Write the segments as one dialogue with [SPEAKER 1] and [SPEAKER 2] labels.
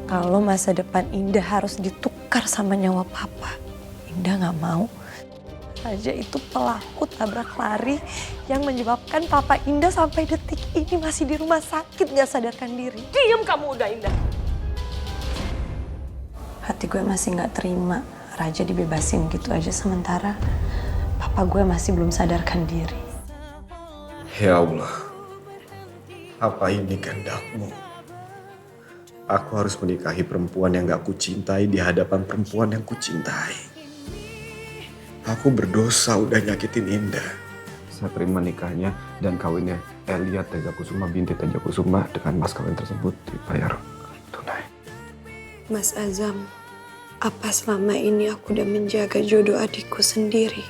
[SPEAKER 1] Kalau masa depan Indah harus ditukar sama nyawa papa, Indah nggak mau. Raja itu pelaku tabrak lari yang menyebabkan papa Indah sampai detik ini masih di rumah sakit nggak sadarkan diri.
[SPEAKER 2] Diam kamu udah, Indah.
[SPEAKER 1] Hati gue masih nggak terima Raja dibebasin gitu aja sementara papa gue masih belum sadarkan diri.
[SPEAKER 3] Ya Allah, apa ini kehendakmu? Aku harus menikahi perempuan yang gak kucintai di hadapan perempuan yang kucintai. Aku berdosa udah nyakitin Indah. Saya terima nikahnya dan kawinnya Elia Tejakusuma binti Tejakusuma dengan mas kawin tersebut dibayar tunai.
[SPEAKER 1] Mas Azam, apa selama ini aku udah menjaga jodoh adikku sendiri?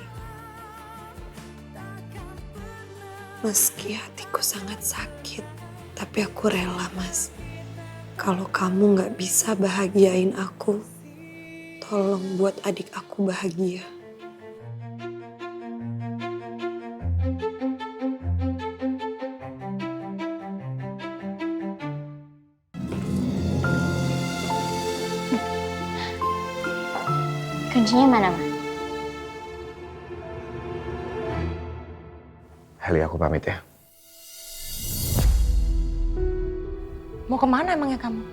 [SPEAKER 1] Meski hatiku sangat sakit, tapi aku rela, Mas. Kalau kamu nggak bisa bahagiain aku, tolong buat adik aku bahagia.
[SPEAKER 4] Kuncinya mana, Ma?
[SPEAKER 3] Heli, aku pamit ya.
[SPEAKER 2] Mau kemana emangnya kamu?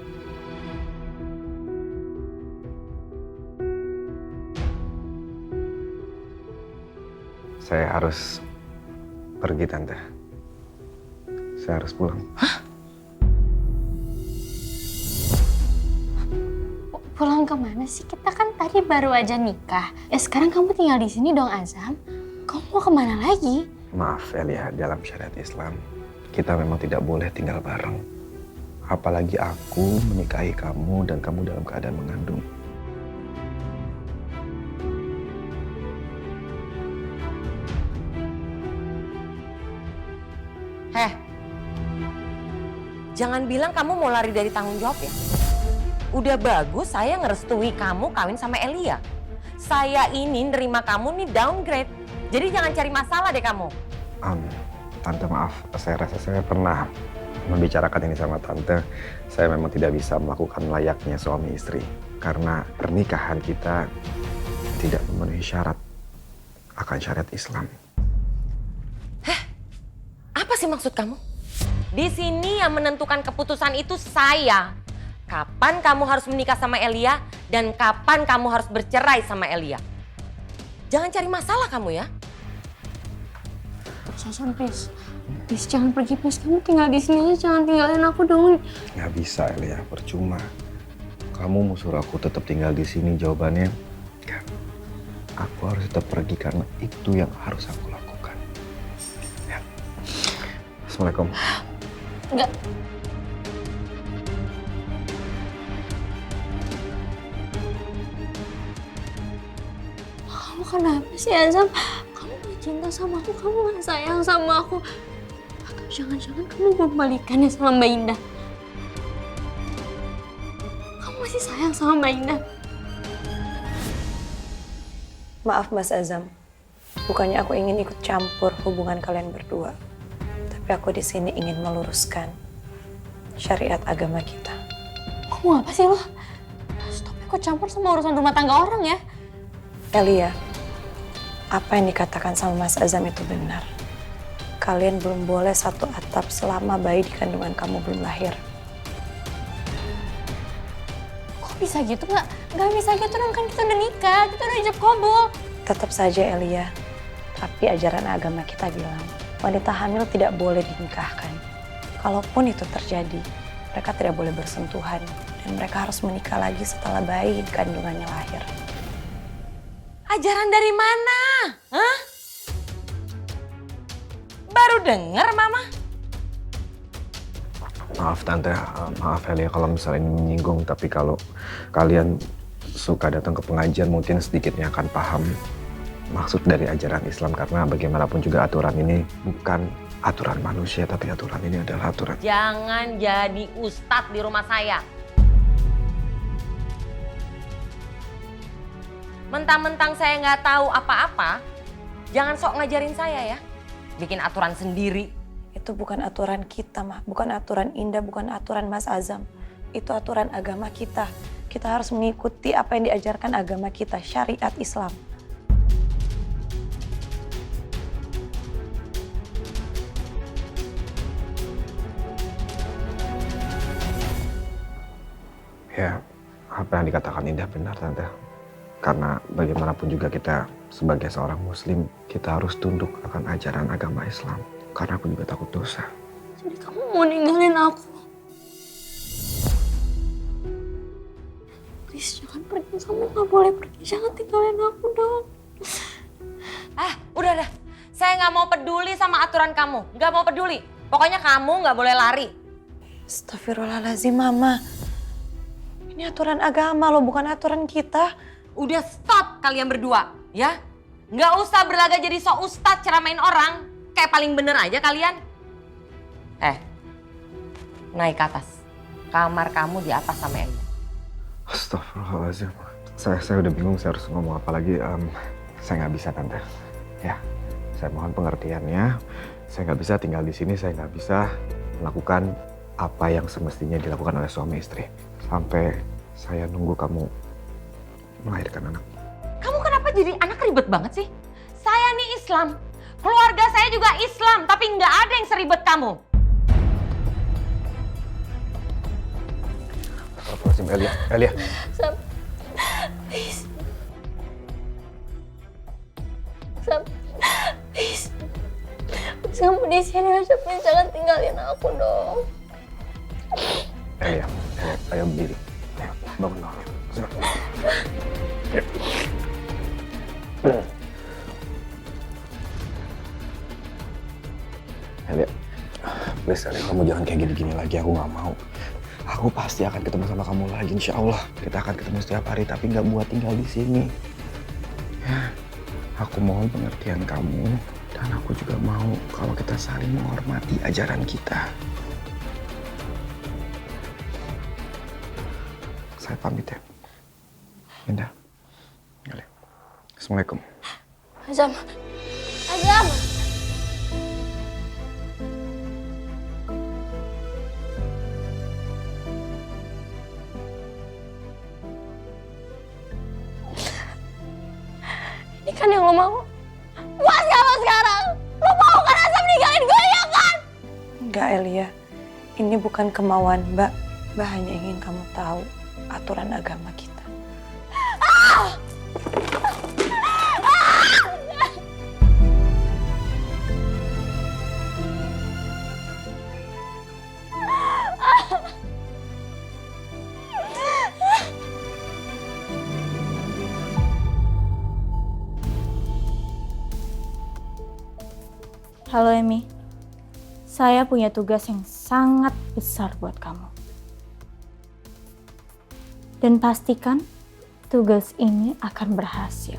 [SPEAKER 3] Saya harus pergi, Tante. Saya harus pulang.
[SPEAKER 2] Hah?
[SPEAKER 4] Pulang kemana sih? Kita kan tadi baru aja nikah. Ya sekarang kamu tinggal di sini dong, Azam. Kamu mau kemana lagi?
[SPEAKER 3] Maaf, Elia, dalam syariat Islam, kita memang tidak boleh tinggal bareng. Apalagi aku menikahi kamu dan kamu dalam keadaan mengandung.
[SPEAKER 2] Jangan bilang kamu mau lari dari tanggung jawab ya. Udah bagus saya ngerestui kamu kawin sama Elia. Saya ini nerima kamu nih downgrade. Jadi jangan cari masalah deh kamu.
[SPEAKER 3] Tante maaf, saya rasa saya pernah membicarakan ini sama Tante. Saya memang tidak bisa melakukan layaknya suami istri. Karena pernikahan kita tidak memenuhi syarat akan syariat Islam.
[SPEAKER 2] Apa sih maksud kamu? Di sini yang menentukan keputusan itu saya. Kapan kamu harus menikah sama Elia dan kapan kamu harus bercerai sama Elia. Jangan cari masalah kamu ya.
[SPEAKER 4] Sasan, please. Please jangan pergi, please. Kamu tinggal di sini aja, jangan tinggalin aku dong.
[SPEAKER 3] Nggak bisa, Elia, percuma. Kamu mau suruh aku tetap tinggal di sini, jawabannya enggak. Aku harus tetap pergi karena itu yang harus aku lakukan. Ya. Assalamualaikum.
[SPEAKER 4] Enggak. Kamu kenapa sih, Azam? Kamu gak cinta sama aku, kamu gak sayang sama aku. Atau jangan-jangan kamu mau balikannya sama Mbak Indah? Kamu masih sayang sama Mbak Indah?
[SPEAKER 1] Maaf Mas Azam, bukannya aku ingin ikut campur hubungan kalian berdua. Tapi aku di sini ingin meluruskan syariat agama kita.
[SPEAKER 4] Kamu apa sih lo? Stop ikut campur sama urusan rumah tangga orang ya.
[SPEAKER 1] Elia, apa yang dikatakan sama Mas Azam itu benar. Kalian belum boleh satu atap selama bayi di kandungan kamu belum lahir.
[SPEAKER 4] Kok bisa gitu? Nggak bisa gitu dong, kan kita udah nikah, kita udah ijab kabul.
[SPEAKER 1] Tetap saja Elia, tapi ajaran agama kita bilang wanita hamil tidak boleh dinikahkan. Kalaupun itu terjadi, mereka tidak boleh bersentuhan dan mereka harus menikah lagi setelah bayi di kandungannya lahir.
[SPEAKER 2] Ajaran dari mana? Hah? Baru dengar Mama.
[SPEAKER 3] Maaf Tante, maaf Elia kalau misalnya ini menyinggung, tapi kalau kalian suka datang ke pengajian mungkin sedikitnya akan paham maksud dari ajaran Islam, karena bagaimanapun juga aturan ini bukan aturan manusia, tapi aturan ini adalah aturan.
[SPEAKER 2] Jangan jadi ustadz di rumah saya. Mentang-mentang saya nggak tahu apa-apa, jangan sok ngajarin saya ya. Bikin aturan sendiri.
[SPEAKER 1] Itu bukan aturan kita, Mah. Bukan aturan Indah, bukan aturan Mas Azam. Itu aturan agama kita. Kita harus mengikuti apa yang diajarkan agama kita, syariat Islam.
[SPEAKER 3] Ya, apa yang dikatakan Indah benar, Tante. Karena bagaimanapun juga kita sebagai seorang muslim, kita harus tunduk akan ajaran agama Islam. Karena aku juga takut dosa.
[SPEAKER 4] Jadi kamu mau ninggalin aku? Please jangan pergi, kamu gak boleh pergi. Jangan tinggalin aku dong.
[SPEAKER 2] Udah dah. Saya nggak mau peduli sama aturan kamu. Nggak mau peduli. Pokoknya kamu nggak boleh lari.
[SPEAKER 1] Astagfirullahaladzim, Mama. Ini aturan agama loh, bukan aturan kita.
[SPEAKER 2] Udah stop kalian berdua, ya. Nggak usah berlagak jadi sok ustadz ceramain orang. Kayak paling bener aja kalian. Naik ke atas. Kamar kamu di atas sama Elia.
[SPEAKER 3] Astagfirullahaladzim. Saya udah bingung saya harus ngomong apa lagi. Saya nggak bisa, Tante. Ya, saya mohon pengertiannya. Saya nggak bisa tinggal di sini. Saya nggak bisa melakukan apa yang semestinya dilakukan oleh suami istri. Sampai saya nunggu kamu melahirkan anak.
[SPEAKER 2] Kamu kenapa jadi anak ribet banget sih? Saya nih Islam. Keluarga saya juga Islam. Tapi nggak ada yang seribet kamu.
[SPEAKER 3] Astagfirullahaladzim, Elia.
[SPEAKER 4] Sam, please. Sam, please. Kamu di sini aja, please. Jangan tinggalin aku dong.
[SPEAKER 3] Elia, ayo berdiri. Ayo, bangun. Elia, please Elia, kamu jangan kayak gini-gini lagi. Aku nggak mau. Aku pasti akan ketemu sama kamu lagi, insya Allah. Kita akan ketemu setiap hari, tapi nggak buat tinggal di sini. Ya, aku mohon pengertian kamu. Dan aku juga mau kalau kita saling menghormati ajaran kita. Saya pamit ya. Indah. Assalamualaikum.
[SPEAKER 4] Azam. Azam. Ini kan yang lo mau. Puas gak lo sekarang? Lo mau kan Azam ninggalin gue, ya kan?
[SPEAKER 1] Enggak, Elia. Ini bukan kemauan Mbak. Mbak hanya ingin kamu tahu aturan agama kita.
[SPEAKER 5] Halo Emi, saya punya tugas yang sangat besar buat kamu. Dan pastikan tugas ini akan berhasil.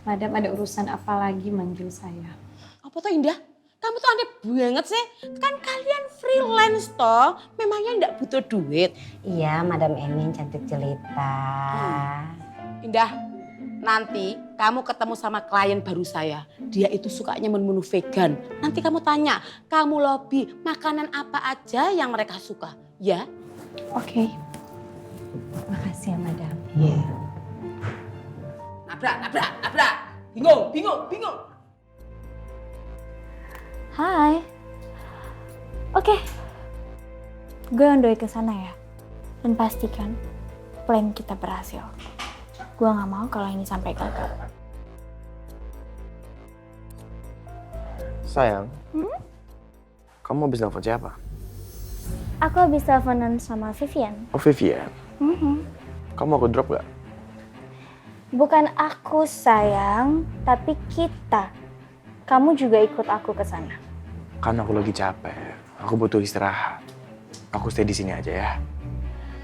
[SPEAKER 1] Madam, ada urusan apa lagi manggil saya?
[SPEAKER 6] Apa tuh Indah? Kamu tuh aneh banget sih. Kan kalian freelance toh. Memangnya nggak butuh duit.
[SPEAKER 7] Iya, Madam Emin cantik jelita.
[SPEAKER 6] Indah, nanti kamu ketemu sama klien baru saya. Dia itu sukanya menu vegan. Nanti kamu tanya, kamu lobby makanan apa aja yang mereka suka. Ya?
[SPEAKER 1] Oke. Makasih ya, Madam.
[SPEAKER 7] Iya.
[SPEAKER 6] Nabrak. Bingung.
[SPEAKER 5] Hai. Oke. Gue on the way ke sana ya. Dan pastikan plan kita berhasil. Gue gak mau kalau ini sampai gagal.
[SPEAKER 8] Sayang, kamu habis nelfon siapa?
[SPEAKER 5] Aku habis teleponan sama Vivian.
[SPEAKER 8] Oh, Vivian. Kamu aku drop gak?
[SPEAKER 5] Bukan aku sayang, tapi kita. Kamu juga ikut aku ke sana.
[SPEAKER 8] Kan aku lagi capek. Aku butuh istirahat. Aku stay di sini aja ya.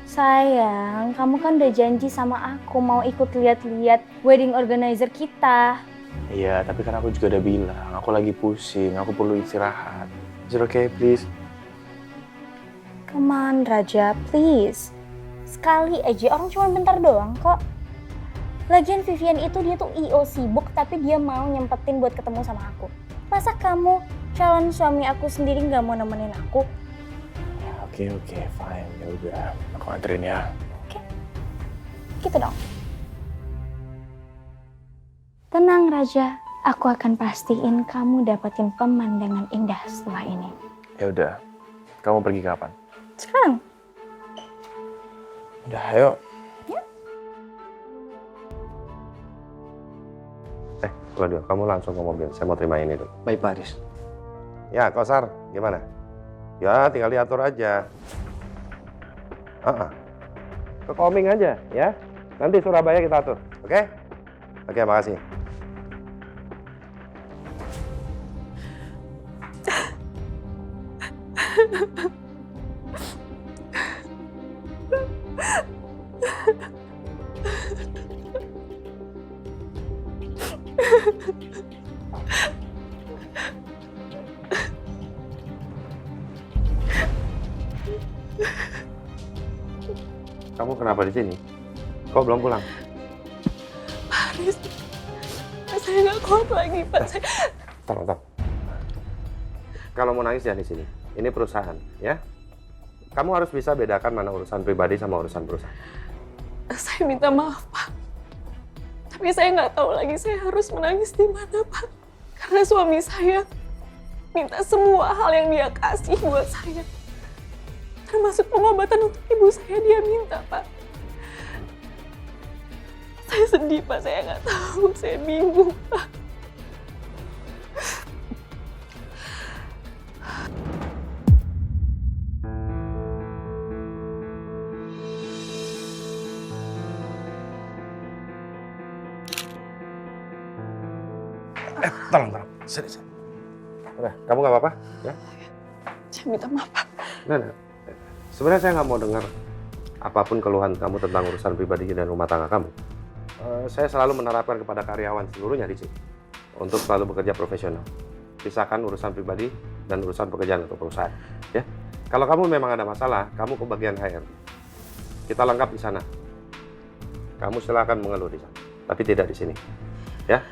[SPEAKER 5] Sayang, kamu kan udah janji sama aku mau ikut lihat-lihat wedding organizer kita.
[SPEAKER 8] Iya, tapi kan aku juga udah bilang, aku lagi pusing, aku perlu istirahat. Is it okay, please?
[SPEAKER 5] Come on Raja, please. Sekali aja, orang cuma bentar doang kok. Lagian Vivian itu dia tuh IO sibuk tapi dia mau nyempetin buat ketemu sama aku. Masa kamu calon suami aku sendiri nggak mau nemenin aku?
[SPEAKER 8] Oke, fine. Ya udah, aku anterin ya.
[SPEAKER 5] Oke, gitu dong. Tenang Raja, aku akan pastiin kamu dapetin pemandangan indah setelah ini.
[SPEAKER 8] Ya udah, kamu pergi kapan?
[SPEAKER 5] Sekarang.
[SPEAKER 8] Udah, ayo.
[SPEAKER 9] Claudio, kamu langsung ke mobil. Saya mau terima ini dulu.
[SPEAKER 3] Baik Pak Aris.
[SPEAKER 9] Ya, Kosar, gimana? Ya, tinggal diatur aja. Ke Koming aja, ya. Nanti Surabaya kita atur, oke? Oke, makasih. Kamu kenapa di sini? Kok belum pulang?
[SPEAKER 4] Pak Haris, saya nggak kuat lagi Pak.
[SPEAKER 9] Tolong. Kalau mau nangis jangan di sini. Ini perusahaan, ya. Kamu harus bisa bedakan mana urusan pribadi sama urusan perusahaan.
[SPEAKER 4] Saya minta maaf Pak. Tapi saya nggak tahu lagi saya harus menangis di mana Pak. Karena suami saya minta semua hal yang dia kasih buat saya. Termasuk pengobatan untuk ibu saya dia minta, Pak. Saya sedih, Pak. Saya nggak tahu. Saya bingung, Pak.
[SPEAKER 9] Tolong. Sini. Udah, kamu nggak apa-apa? Ya?
[SPEAKER 4] Saya minta maaf, Pak.
[SPEAKER 9] Nah. Sebenarnya saya nggak mau dengar apapun keluhan kamu tentang urusan pribadi dan rumah tangga kamu. Saya selalu menerapkan kepada karyawan seluruhnya di sini untuk selalu bekerja profesional. Pisahkan urusan pribadi dan urusan pekerjaan atau perusahaan. Ya, kalau kamu memang ada masalah, kamu ke bagian HR. Kita lengkap di sana. Kamu silakan mengeluh di sana, tapi tidak di sini. Ya.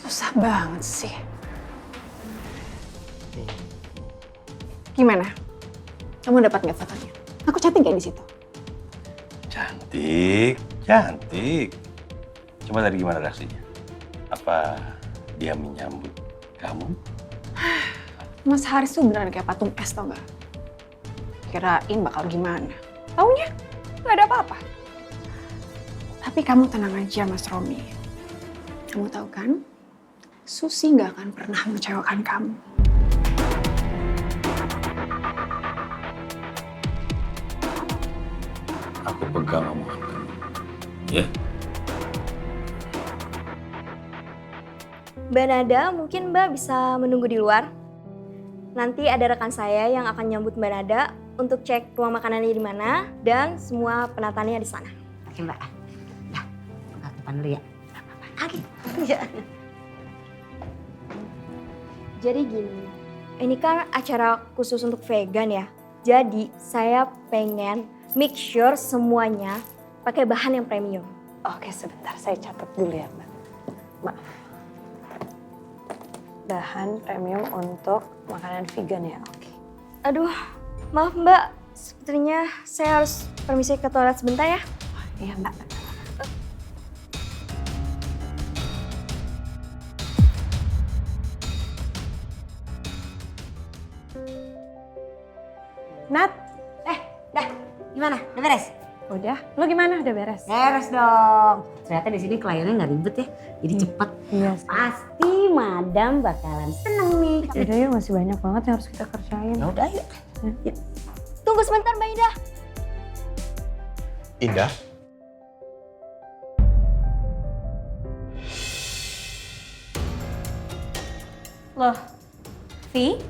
[SPEAKER 4] Susah banget sih. Gimana? Kamu dapat nggak fotonya? Aku cantik nggak di situ?
[SPEAKER 10] Cantik. Coba tadi gimana reaksinya? Apa dia menyambut kamu?
[SPEAKER 4] Mas Haris tuh beneran kayak patung es, tau nggak? Kirain bakal gimana? Taunya nggak ada apa-apa. Tapi kamu tenang aja, Mas Romi. Kamu tahu kan? Susi nggak akan pernah mengecewakan kamu.
[SPEAKER 10] Aku pegang omongan kamu. Ya?
[SPEAKER 11] Mbak Nada, mungkin Mbak bisa menunggu di luar. Nanti ada rekan saya yang akan nyambut Mbak Nada untuk cek ruang makanannya di mana dan semua penataannya di sana.
[SPEAKER 7] Oke Mbak. Nah, buka depan dulu ya. Oke. Iya.
[SPEAKER 11] Jadi gini, ini kan acara khusus untuk vegan ya. Jadi saya pengen make sure semuanya pakai bahan yang premium.
[SPEAKER 1] Oke, sebentar. Saya catat dulu ya, Mbak. Maaf. Bahan premium untuk makanan vegan ya, oke.
[SPEAKER 11] Aduh, maaf Mbak. Sepertinya saya harus permisi ke toilet sebentar ya.
[SPEAKER 1] Iya, Mbak. Nat,
[SPEAKER 7] Dah, gimana? Udah beres?
[SPEAKER 1] udah. Lo gimana? Udah beres?
[SPEAKER 7] Beres dong. Ternyata di sini kliennya nggak ribet ya, jadi cepat.
[SPEAKER 1] Iya.
[SPEAKER 7] Pasti Madam bakalan seneng nih.
[SPEAKER 1] Udah yuk, masih banyak banget yang harus kita kerjain.
[SPEAKER 7] Ya udah yuk.
[SPEAKER 11] Tunggu sebentar Mbak Ida.
[SPEAKER 10] Indah?
[SPEAKER 5] Loh, Vi,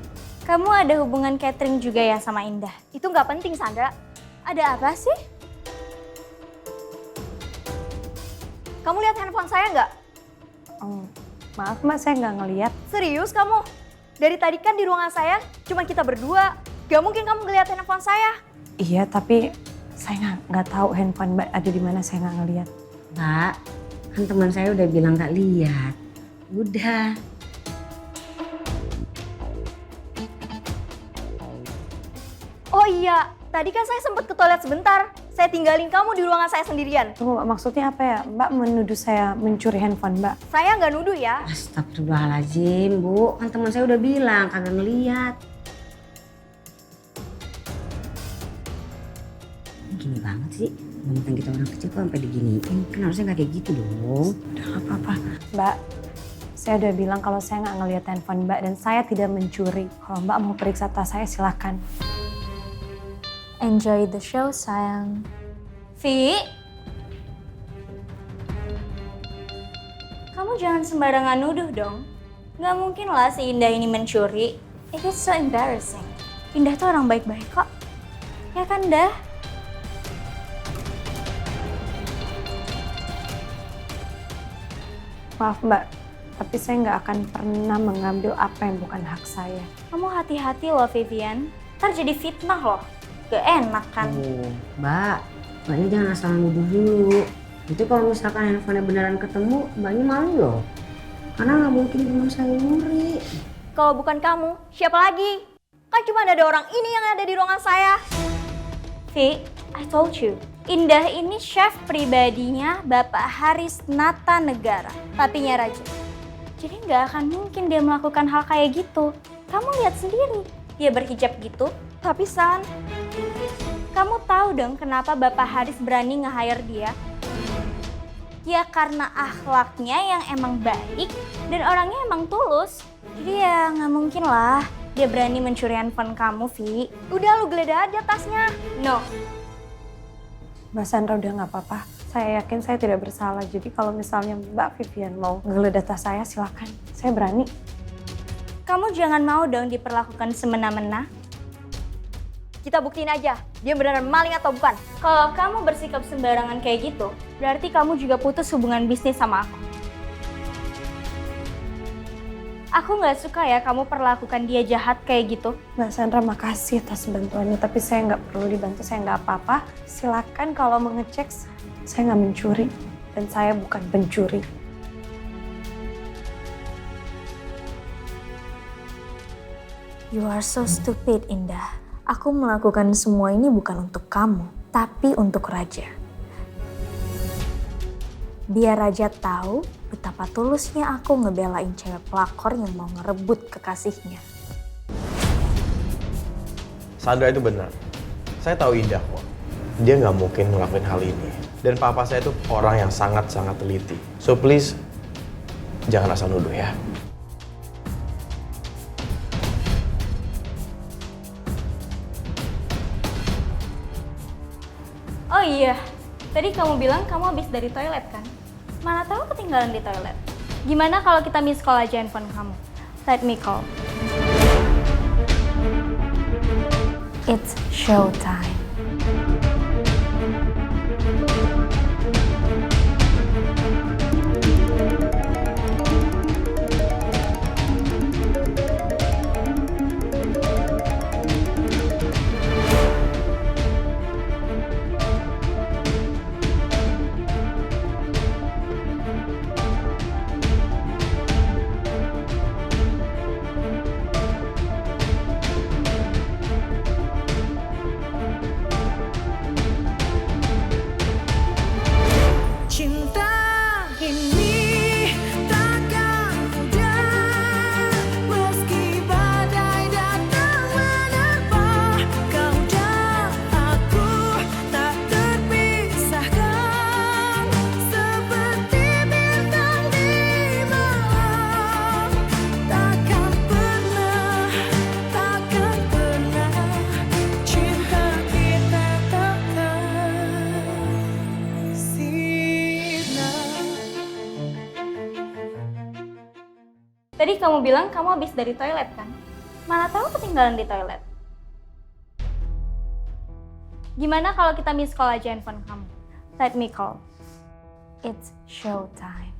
[SPEAKER 5] kamu ada hubungan catering juga ya sama Indah?
[SPEAKER 11] Itu nggak penting Sandra. Ada apa sih? Kamu lihat handphone saya nggak?
[SPEAKER 1] Maaf Mbak, saya nggak ngeliat.
[SPEAKER 11] Serius kamu? Dari tadi kan di ruangan saya cuma kita berdua. Gak mungkin kamu ngeliat handphone saya.
[SPEAKER 1] Iya, tapi saya nggak tahu handphone Mbak ada di mana, saya nggak ngeliat.
[SPEAKER 7] Mbak, kan teman saya udah bilang gak lihat. Udah.
[SPEAKER 11] Oh iya, tadi kan saya sempat ke toilet sebentar. Saya tinggalin kamu di ruangan saya sendirian.
[SPEAKER 1] Tunggu Mbak, maksudnya apa ya? Mbak menuduh saya mencuri handphone Mbak?
[SPEAKER 11] Saya nggak nuduh ya.
[SPEAKER 7] Astagfirullahaladzim, Bu. Kan teman saya udah bilang kagak ngeliat. Gini banget sih. Mentang kita orang kecil kok sampai diginiin. Kan harusnya nggak kayak gitu dong.
[SPEAKER 1] Udah nggak apa-apa. Mbak, saya udah bilang kalau saya nggak ngeliat handphone Mbak dan saya tidak mencuri. Kalau Mbak mau periksa tas saya, silakan.
[SPEAKER 5] Enjoy the show, sayang.
[SPEAKER 11] Vi, kamu jangan sembarangan nuduh dong. Gak mungkin lah si Indah ini mencuri.
[SPEAKER 5] It is so embarrassing. Indah tuh orang baik-baik kok. Ya kan, Dah?
[SPEAKER 1] Maaf Mbak, tapi saya nggak akan pernah mengambil apa yang bukan hak saya.
[SPEAKER 11] Kamu hati-hati loh Vivian. Ntar jadi fitnah loh. Gak enak kan?
[SPEAKER 7] Mbak, Mbaknya jangan asal nuduh dulu. Itu kalau misalkan handphonenya beneran ketemu, Mbaknya malu loh. Karena nggak mungkin teman saya nyuri.
[SPEAKER 11] Kalau bukan kamu, siapa lagi? Kan cuma ada orang ini yang ada di ruangan saya. Vi, I told you. Indah ini chef pribadinya Bapak Haris Nata Negara, papinya Raja. Jadi nggak akan mungkin dia melakukan hal kayak gitu. Kamu lihat sendiri, dia berhijab gitu. Tapi San, kamu tahu dong kenapa Bapak Haris berani nge-hire dia? Ya karena akhlaknya yang emang baik dan orangnya emang tulus. Jadi ya nggak mungkin lah dia berani mencuri handphone kamu, Vi. Udah lu geledah aja tasnya. No.
[SPEAKER 1] Mbak Sandra udah nggak apa-apa. Saya yakin saya tidak bersalah. Jadi kalau misalnya Mbak Vivian mau ngegeledah tas saya, silakan. Saya berani.
[SPEAKER 11] Kamu jangan mau dong diperlakukan semena-mena. Kita buktiin aja, dia beneran maling atau bukan. Kalau kamu bersikap sembarangan kayak gitu, berarti kamu juga putus hubungan bisnis sama aku. Aku nggak suka ya kamu perlakukan dia jahat kayak gitu.
[SPEAKER 1] Mbak Sandra makasih atas bantuannya, tapi saya nggak perlu dibantu, saya nggak apa-apa. Silakan kalau mau ngecek, saya nggak mencuri dan saya bukan pencuri.
[SPEAKER 5] You are so stupid, Indah. Aku melakukan semua ini bukan untuk kamu, tapi untuk Raja. Biar Raja tahu betapa tulusnya aku ngebelain cewek pelakor yang mau ngerebut kekasihnya.
[SPEAKER 8] Sandra itu benar. Saya tahu Indah kok. Dia nggak mungkin ngelakuin hal ini. Dan papa saya itu orang yang sangat-sangat teliti. So please, jangan asal nuduh ya.
[SPEAKER 11] Oh iya, tadi kamu bilang kamu habis dari toilet kan? Mana tahu ketinggalan di toilet. Gimana kalau kita miss call aja handphone kamu? Let me call.
[SPEAKER 5] It's showtime.
[SPEAKER 11] Tadi kamu bilang kamu habis dari toilet kan? Mana tahu ketinggalan di toilet. Gimana kalau kita miss call aja handphone kamu? Let me call.
[SPEAKER 5] It's showtime.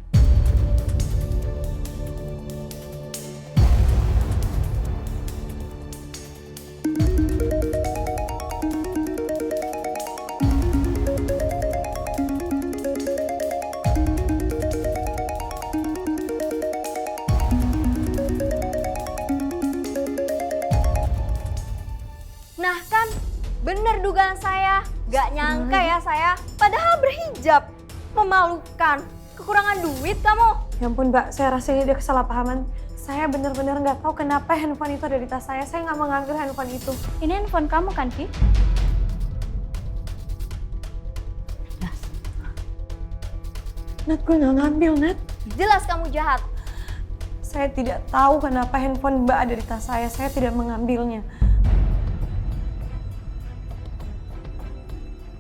[SPEAKER 11] Gak nyangka ya saya, padahal berhijab. Memalukan. Kekurangan duit kamu.
[SPEAKER 1] Ya ampun Mbak, saya rasa ini ada kesalahpahaman. Saya benar-benar nggak tahu kenapa handphone itu ada di tas saya. Saya nggak mau ngambil handphone itu.
[SPEAKER 5] Ini handphone kamu kan, Vi?
[SPEAKER 1] Nat, gue nggak ngambil, Nat.
[SPEAKER 11] Jelas kamu jahat.
[SPEAKER 1] Saya tidak tahu kenapa handphone Mbak ada di tas saya. Saya tidak mengambilnya.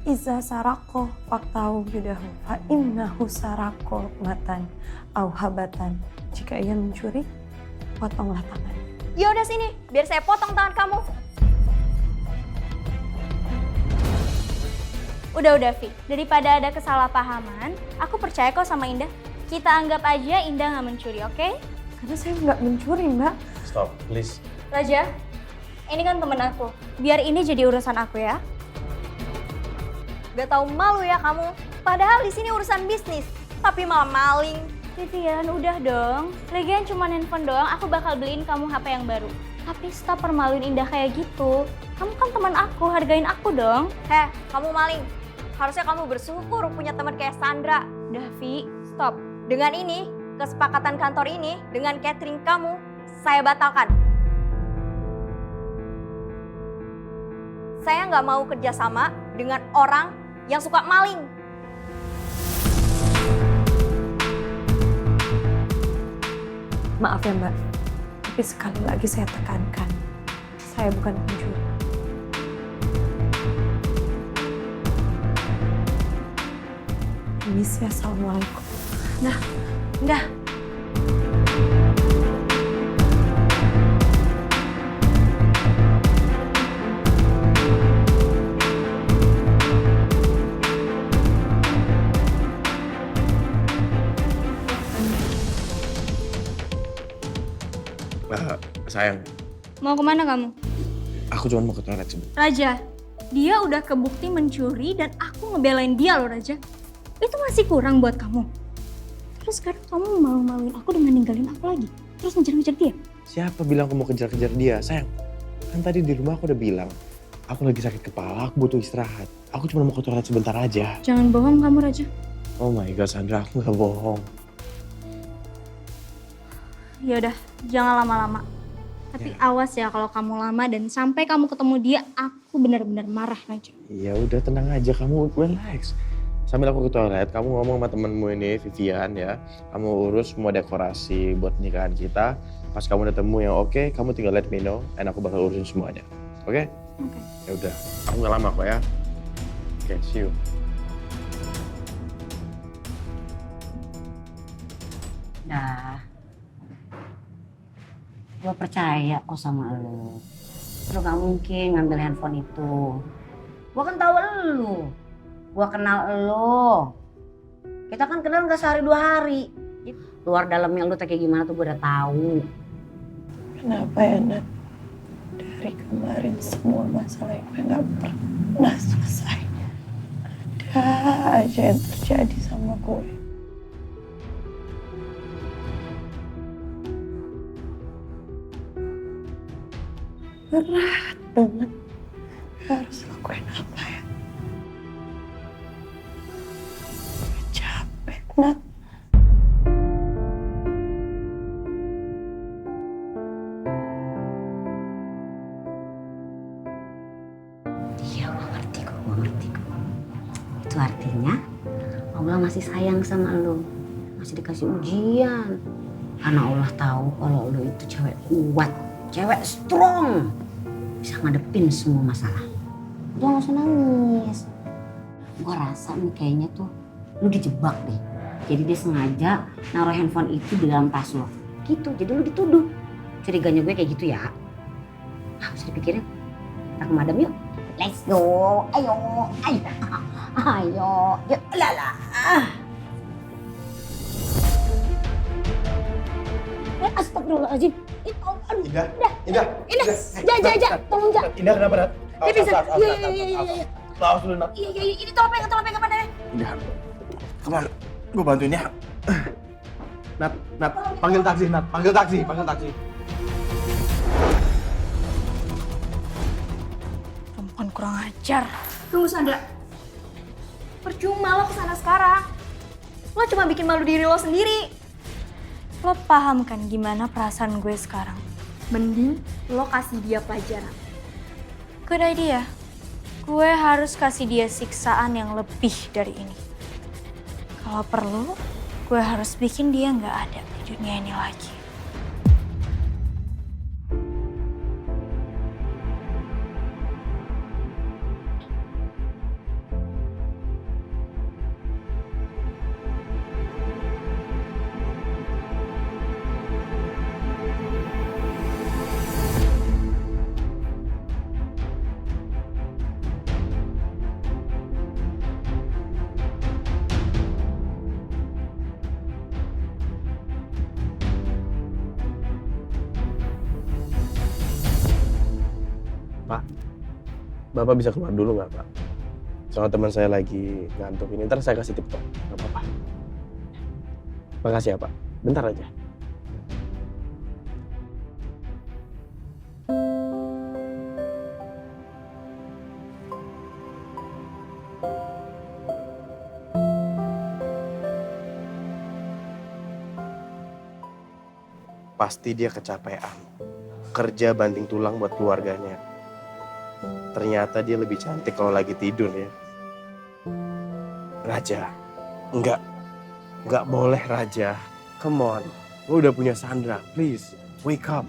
[SPEAKER 1] Iza sarako faktahu yudahu fa innahu sarako matan au habatan. Jika ia mencuri, potonglah tangan.
[SPEAKER 11] Ya udah sini, biar saya potong tangan kamu. Udah, Vi. Daripada ada kesalahpahaman, aku percaya kok sama Indah. Kita anggap aja Indah nggak mencuri, oke?
[SPEAKER 1] Karena saya nggak mencuri, Mbak.
[SPEAKER 8] Stop, please.
[SPEAKER 11] Raja, ini kan temen aku. Biar ini jadi urusan aku ya. Gak tau malu ya kamu. Padahal di sini urusan bisnis, tapi malah maling.
[SPEAKER 5] Vivian, udah dong. Lagian cuma handphone doang, aku bakal beliin kamu HP yang baru. Tapi stop permaluin Indah kayak gitu. Kamu kan teman aku, hargain aku dong.
[SPEAKER 11] Heh, kamu maling. Harusnya kamu bersyukur punya teman kayak Sandra.
[SPEAKER 5] Udah, Vi, stop.
[SPEAKER 11] Dengan ini, kesepakatan kantor ini dengan catering kamu, saya batalkan. Saya nggak mau kerjasama dengan orang yang suka maling.
[SPEAKER 1] Maaf ya Mbak, tapi sekali lagi saya tekankan, saya bukan pencuri. Permisi, assalamualaikum. Nah, Indah.
[SPEAKER 8] Sayang,
[SPEAKER 5] Mau kemana kamu?
[SPEAKER 8] aku cuma mau ke toilet sebentar.
[SPEAKER 5] Raja, dia udah kebukti mencuri dan aku ngebelain dia loh, Raja. Itu masih kurang buat kamu. Terus sekarang kamu malu-maluin aku dengan ninggalin aku lagi. Terus ngejar-ngejar dia.
[SPEAKER 8] Siapa bilang aku mau kejar-kejar dia? Sayang, kan tadi di rumah aku udah bilang, aku lagi sakit kepala, aku butuh istirahat. Aku cuma mau ke toilet sebentar aja.
[SPEAKER 5] Jangan bohong kamu, Raja.
[SPEAKER 8] Oh my god, Sandra, aku gak bohong.
[SPEAKER 5] Ya udah, jangan lama-lama. Tapi awas ya kalau kamu lama dan sampai kamu ketemu dia, aku benar-benar marah, Raja.
[SPEAKER 8] Ya udah, tenang aja, kamu relax. Sambil aku ke toilet, kamu ngomong sama temenmu ini, Vivian ya. Kamu urus semua dekorasi buat nikahan kita. Pas kamu udah temu yang oke, kamu tinggal let me know, dan aku bakal urusin semuanya. Oke?
[SPEAKER 5] Oke.
[SPEAKER 8] Ya udah, aku gak lama kok ya. Oke, see you.
[SPEAKER 7] Dah. Gue percaya kok sama lo. Lo gak mungkin ngambil handphone itu. Gue kan tahu lo. Gue kenal lo. Kita kan kenal gak sehari 2 hari. Luar dalamnya lo kayak gimana tuh gue udah tahu.
[SPEAKER 1] Kenapa ya, Nat? Dari kemarin semua masalah yang gak pernah selesai. Ada aja yang terjadi sama gue. Berat banget. Harus lakuin apa ya? Capek, Nat.
[SPEAKER 7] Iya, gue ngerti kok. Itu artinya Allah masih sayang sama lo. Masih dikasih ujian. Karena Allah tahu kalau lo itu cewek kuat. Cewek strong, bisa ngadepin semua masalah. Jangan usah nangis. Gue rasa nih kayaknya tuh lu dijebak deh. Jadi dia sengaja naruh handphone itu di dalam tas lo. Gitu, jadi lu dituduh. Curiganya gue kayak gitu ya. Nah, bisa dipikirin. Kita ke madam yuk. Let's go. Ayo. Yuk, lala. Astagfirullahaladzim.
[SPEAKER 8] Indah.
[SPEAKER 7] Tolong Jak.
[SPEAKER 8] Indah kenapa, Nat?
[SPEAKER 7] Iya.
[SPEAKER 8] Awas dulu, Nat.
[SPEAKER 7] Iya, ini tolong pegang mana?
[SPEAKER 8] Indah, kemana? Gue bantuin ya. Nat, panggil taksi, Nat. Panggil taksi.
[SPEAKER 5] Perempuan kurang ajar. Tunggu, Sandra.
[SPEAKER 11] Percuma lo kesana sekarang. Lo cuma bikin malu diri lo sendiri. Lo paham kan gimana perasaan gue sekarang? Mending lo kasih dia pelajaran. Good idea. Gue harus kasih dia siksaan yang lebih dari ini. Kalau perlu, gue harus bikin dia nggak ada di dunia ini lagi.
[SPEAKER 8] Pak, Bapak bisa keluar dulu nggak, Pak? Soalnya teman saya lagi ngantuk ini. Ntar saya kasih tip top, nggak apa-apa. Makasih ya, Pak. Bentar aja. Pasti dia kecapean. Kerja banting tulang buat keluarganya. Ternyata dia lebih cantik kalau lagi tidur ya. Raja, enggak boleh Raja. Come on, lo udah punya Sandra, please wake up.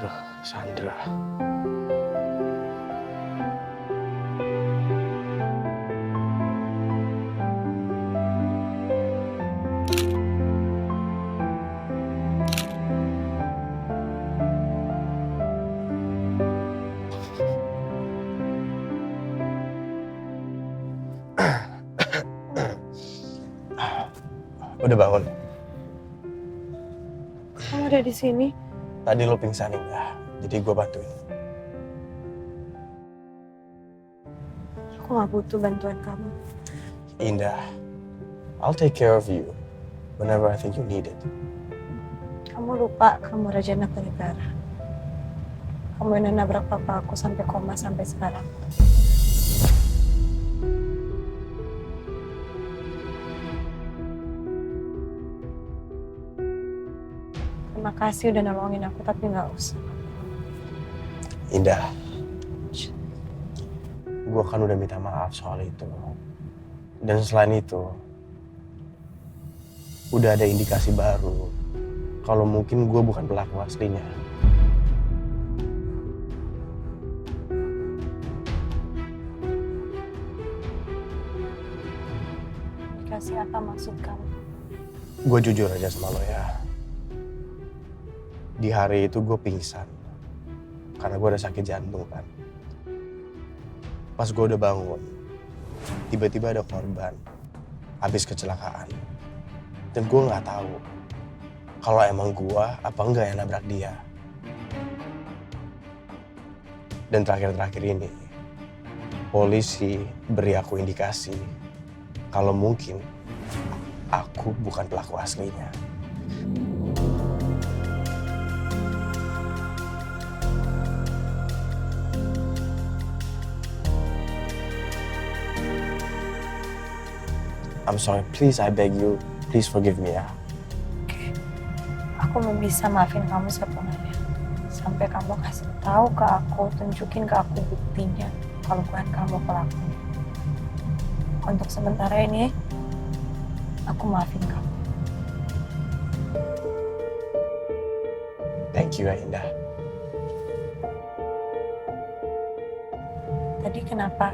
[SPEAKER 8] Aduh, Sandra. Udah bangun?
[SPEAKER 1] Kamu udah di sini?
[SPEAKER 8] Tadi lo pingsan enggak? Jadi gue bantuin.
[SPEAKER 1] Aku gak butuh bantuan kamu.
[SPEAKER 8] Indah, I'll take care of you whenever I think you need it.
[SPEAKER 1] Kamu lupa kamu Raja Negara. Kamu yang nabrak papa aku sampai koma sampai sekarang. Terima kasih udah nolongin aku, tapi nggak usah.
[SPEAKER 8] Indah, gue kan udah minta maaf soal itu. Dan selain itu, udah ada indikasi baru kalau mungkin gue bukan pelaku aslinya.
[SPEAKER 1] Indikasi apa maksud kamu?
[SPEAKER 8] Gue jujur aja sama lo ya. Di hari itu gue pingsan karena gue ada sakit jantung kan. Pas gue udah bangun, tiba-tiba ada korban habis kecelakaan. Dan gue nggak tahu kalau emang gue apa enggak yang nabrak dia. Dan terakhir-terakhir ini, polisi beri aku indikasi kalau mungkin aku bukan pelaku aslinya. I'm sorry, please, I beg you, please forgive me ya.
[SPEAKER 1] Aku mau bisa maafin kamu sepenuhnya. Sampai kamu kasih tahu ke aku, tunjukin ke aku buktinya kalau bukan kamu pelaku. Untuk sementara ini, aku maafin kamu.
[SPEAKER 8] Thank you ya Indah.
[SPEAKER 1] Tadi kenapa?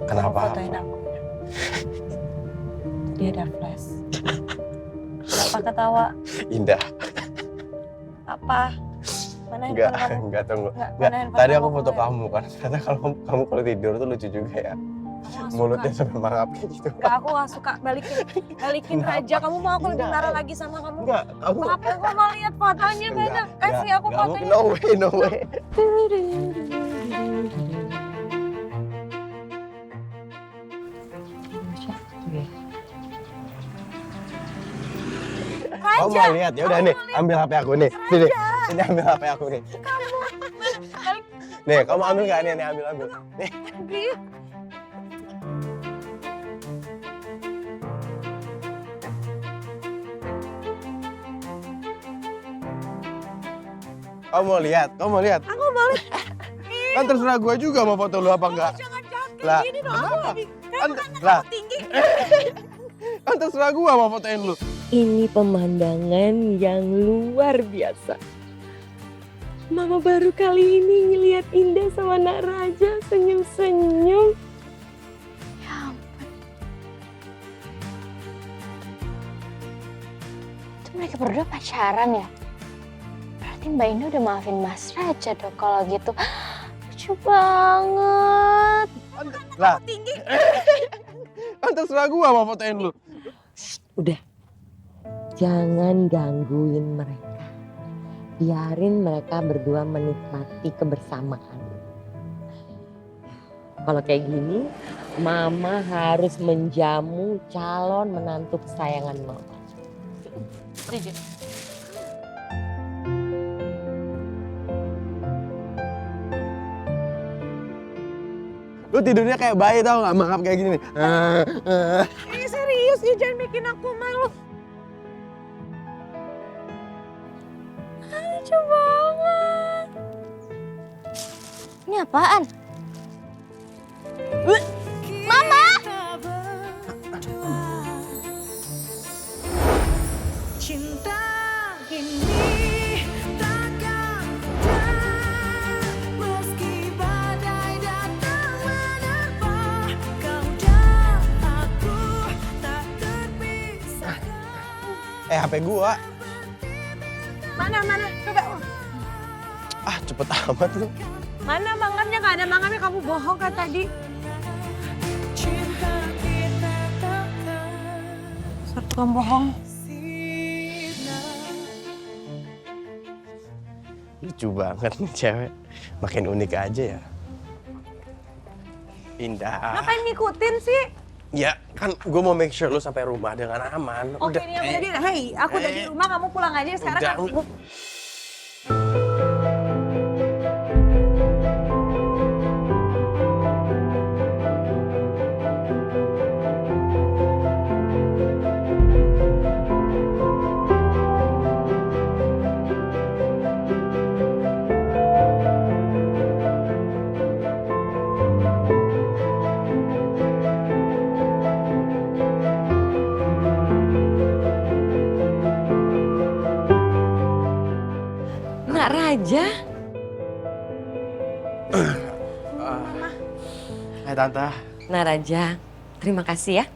[SPEAKER 8] Kenapa?
[SPEAKER 1] Kamu fotoin aku. Tadi ada flash. Kenapa ketawa?
[SPEAKER 8] Indah.
[SPEAKER 1] Apa? Mana
[SPEAKER 8] Enggak,
[SPEAKER 1] handphone kamu?
[SPEAKER 8] enggak tunggu.
[SPEAKER 1] Enggak,
[SPEAKER 8] Enggak,
[SPEAKER 1] mana handphone
[SPEAKER 8] tadi
[SPEAKER 1] kamu?
[SPEAKER 8] aku foto kamu kan. Ternyata kalau kamu kalau tidur tuh lucu juga ya. Mulutnya sampai mangap kayak gitu.
[SPEAKER 1] Enggak, aku gak suka. Balikin Raja. Kamu mau aku lebih marah lagi sama kamu?
[SPEAKER 8] Enggak, kamu.
[SPEAKER 1] Apa aku mau lihat fotonya mana? Kasih aku fotonya.
[SPEAKER 8] No way, no way. Kamu mau lihat? Ya udah nih, ambil HP aku nih. Sini ambil HP aku nih. Nih, kamu ambil gak nih? Nih, ambil. Nih. Kamu mau lihat? Kamu mau lihat?
[SPEAKER 1] Aku mau lihat.
[SPEAKER 8] Kan terserah gue juga mau foto lu apa enggak.
[SPEAKER 1] Jangan kayak
[SPEAKER 8] Lah,
[SPEAKER 1] gini dong. Aku lagi.
[SPEAKER 8] lah.
[SPEAKER 1] Tinggi.
[SPEAKER 8] Kan terserah gue mau fotoin lu.
[SPEAKER 2] Ini pemandangan yang luar biasa. Mama baru kali ini ngeliat Indah sama Nak Raja senyum-senyum.
[SPEAKER 1] Ya ampun. Itu mereka berdua pacaran ya? Berarti Mbak Indah udah maafin Mas Raja dong kalau gitu. Lucu banget.
[SPEAKER 8] Lah. Kan terserah gue mau fotoin lu.
[SPEAKER 2] Udah, jangan gangguin mereka. Biarin mereka berdua menikmati kebersamaan. Kalau kayak gini, Mama harus menjamu calon menantu kesayangan Mama.
[SPEAKER 8] Lu tidurnya kayak bayi tau gak? Mangap kayak gini nih.
[SPEAKER 1] Ini serius ya, jangan bikin aku malu. Lucu banget. Ini apaan? Mama!
[SPEAKER 12] Cinta ini takkan pernah, meski badai datang menerpa, kau dan aku tak terpisahkan.
[SPEAKER 8] HP gua.
[SPEAKER 1] Mana? Coba.
[SPEAKER 8] Ah, cepet amat lu.
[SPEAKER 1] Mana mangamnya? Gak ada mangamnya, kamu bohong kan tadi?
[SPEAKER 12] Cinta kita takkan
[SPEAKER 1] Satu kamu bohong.
[SPEAKER 8] Lucu banget nih cewek. Makin unik aja ya. Indah.
[SPEAKER 1] Ngapain ngikutin sih?
[SPEAKER 8] Ya kan gue mau make sure lu sampai rumah dengan aman.
[SPEAKER 1] Oke, ini yang udah Hei, aku udah di rumah, kamu pulang aja sekarang.
[SPEAKER 8] Udah.
[SPEAKER 1] Aku...
[SPEAKER 2] Nak Raja,
[SPEAKER 8] Hai Tante.
[SPEAKER 2] Nak Raja, terima kasih ya.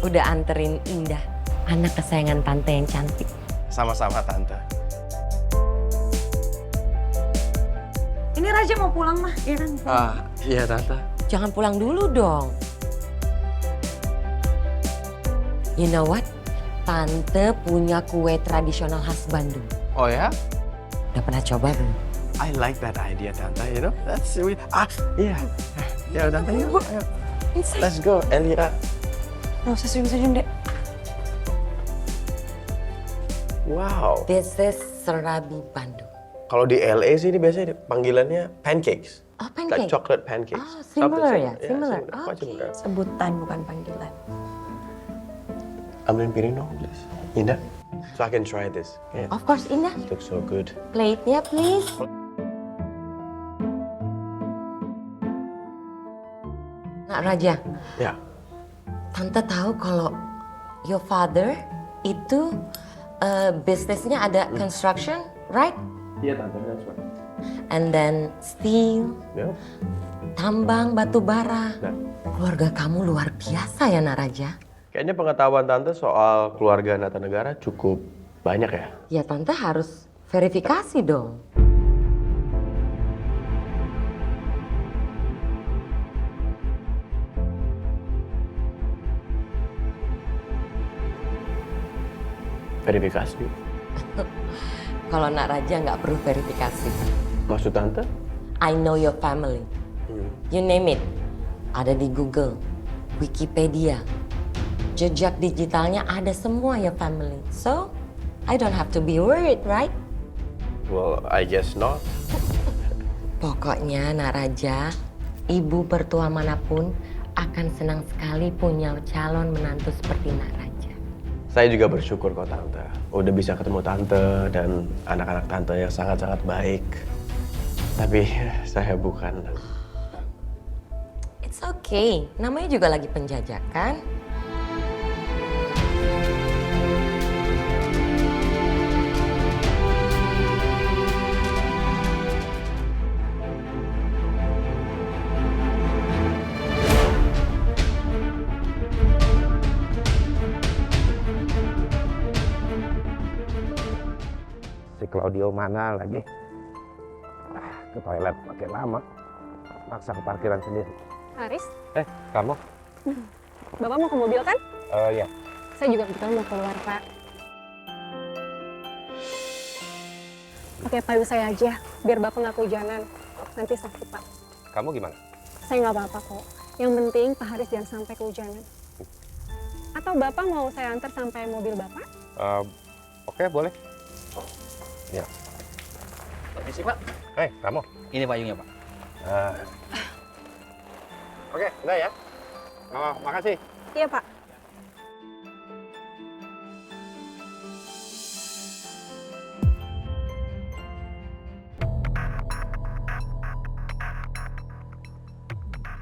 [SPEAKER 2] Udah anterin Indah, anak kesayangan Tante yang cantik.
[SPEAKER 8] Sama-sama Tante.
[SPEAKER 1] Ini Raja mau pulang mah, ya kan?
[SPEAKER 8] Iya Tante.
[SPEAKER 2] Jangan pulang dulu dong. You know what? Tante punya kue tradisional khas Bandung.
[SPEAKER 8] Oh ya?
[SPEAKER 2] Udah pernah coba belum?
[SPEAKER 8] I like that idea Tante, you know? That's sweet. Iya. Ya Tante yuk. Ayo. Let's go, Elia.
[SPEAKER 1] Nggak usah senyum-senyum, Dek.
[SPEAKER 8] Wow.
[SPEAKER 2] This is serabi Bandung.
[SPEAKER 8] Kalau di LA sih ini biasanya panggilannya pancakes.
[SPEAKER 2] Oh,
[SPEAKER 8] Like
[SPEAKER 2] pancake.
[SPEAKER 8] chocolate pancakes.
[SPEAKER 2] Oh, similar ya?
[SPEAKER 8] Yeah,
[SPEAKER 2] Similar.
[SPEAKER 8] Quite
[SPEAKER 2] Oke.
[SPEAKER 8] similar.
[SPEAKER 1] Sebutan bukan panggilan.
[SPEAKER 8] Ambilin piring dong, please. Indah, so I can try this. Yeah.
[SPEAKER 2] Of course, Indah.
[SPEAKER 8] It looks so good.
[SPEAKER 2] Plate-nya, please. Nak Raja,
[SPEAKER 8] Ya.
[SPEAKER 2] Tante tahu kalau your father itu bisnisnya ada construction, right?
[SPEAKER 8] Iya Tante, that's right.
[SPEAKER 2] And then steel,
[SPEAKER 8] Yeah.
[SPEAKER 2] tambang, batu bara.
[SPEAKER 8] Nah.
[SPEAKER 2] Keluarga kamu luar biasa ya, Nak Raja.
[SPEAKER 8] Kayaknya pengetahuan Tante soal keluarga Nata Negara cukup Banyak ya?
[SPEAKER 2] Ya tante harus verifikasi dong.
[SPEAKER 8] Verifikasi.
[SPEAKER 2] Kalau Nak Raja nggak perlu verifikasi.
[SPEAKER 8] Maksud tante?
[SPEAKER 2] I know your family. You name it. Ada di Google, Wikipedia. Jejak digitalnya ada semua your family. So, I don't have to be worried, right?
[SPEAKER 8] Well, I guess not.
[SPEAKER 2] Pokoknya Nak Raja, ibu pertua manapun akan senang sekali punya calon menantu seperti Nak Raja.
[SPEAKER 8] Saya juga bersyukur kok tante. Udah bisa ketemu tante dan anak-anak tante yang sangat-sangat baik. Tapi saya bukan.
[SPEAKER 2] It's okay, namanya juga lagi penjajakan.
[SPEAKER 9] Si Claudio mana lagi? Ke toilet makin lama. Maksa ke parkiran sendiri.
[SPEAKER 4] Haris,
[SPEAKER 9] Kamu?
[SPEAKER 4] Bapak mau ke mobil kan?
[SPEAKER 9] Iya.
[SPEAKER 4] Saya juga kebetulan mau keluar, Pak. Pakai payung saya aja, biar Bapak nggak kehujanan. Nanti sakit, Pak.
[SPEAKER 9] Kamu gimana?
[SPEAKER 4] Saya nggak apa-apa kok. Yang penting Pak Haris jangan sampai kehujanan. Atau Bapak mau saya antar sampai mobil Bapak?
[SPEAKER 9] Oke, boleh. Ya.
[SPEAKER 10] Permisi Pak.
[SPEAKER 9] Kamu?
[SPEAKER 10] Ini payungnya Pak.
[SPEAKER 9] Oke, udah ya. Makasih.
[SPEAKER 4] Iya, Pak.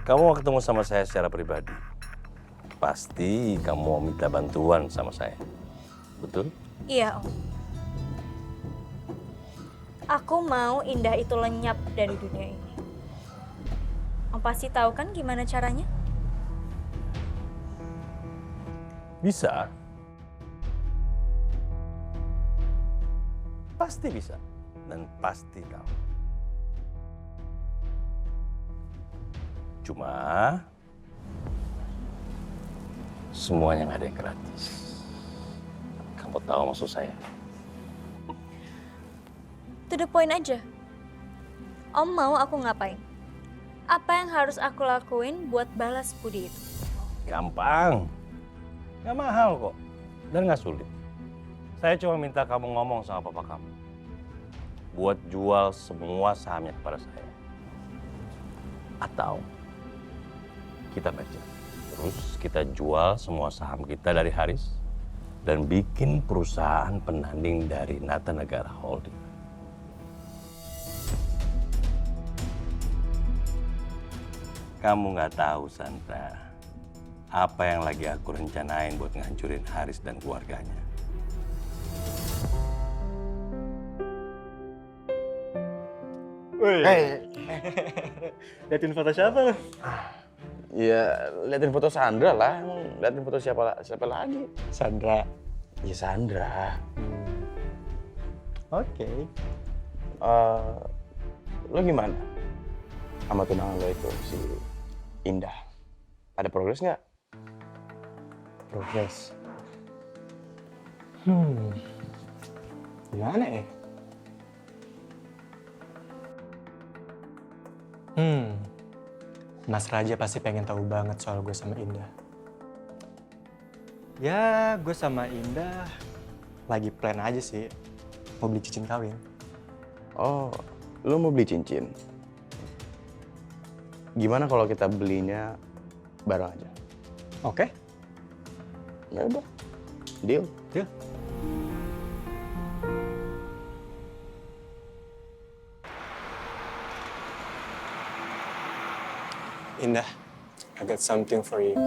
[SPEAKER 10] Kamu mau ketemu sama saya secara pribadi. Pasti kamu mau minta bantuan sama saya. Betul?
[SPEAKER 11] Iya, Om. Aku mau Indah itu lenyap dari dunia ini. Om pasti tahu kan gimana caranya?
[SPEAKER 10] Bisa. Pasti bisa. Dan pasti tahu. Cuma semuanya nggak ada yang gratis. Kamu tahu maksud saya?
[SPEAKER 11] To the point aja. Om mau aku ngapain? Apa yang harus aku lakuin buat balas budi itu?
[SPEAKER 10] Gampang. Nggak mahal kok. Dan nggak sulit. Saya cuma minta kamu ngomong sama papa kamu. Buat jual semua sahamnya kepada saya. Atau kita baca. Terus kita jual semua saham kita dari Haris. Dan bikin perusahaan penanding dari Nata Negara Holding. Kamu nggak tahu, Sandra, apa yang lagi aku rencanain buat ngancurin Haris dan keluarganya.
[SPEAKER 8] Liatin foto siapa lo? Ya, liatin foto Sandra lah. Emang liatin foto siapa lagi? Sandra. Ya Sandra. Oke. Lo gimana? Sama tunangan lo itu, si Indah. Ada progres nggak? Progres? Gimana ya?
[SPEAKER 13] Mas Raja pasti pengen tahu banget soal gue sama Indah. Ya, gue sama Indah lagi plan aja sih. Mau beli cincin kawin.
[SPEAKER 8] Oh, lo mau beli cincin? Gimana kalau kita belinya bareng aja?
[SPEAKER 13] Oke.
[SPEAKER 8] Ya udah, deal.
[SPEAKER 13] Deal. Indah, I got something for you.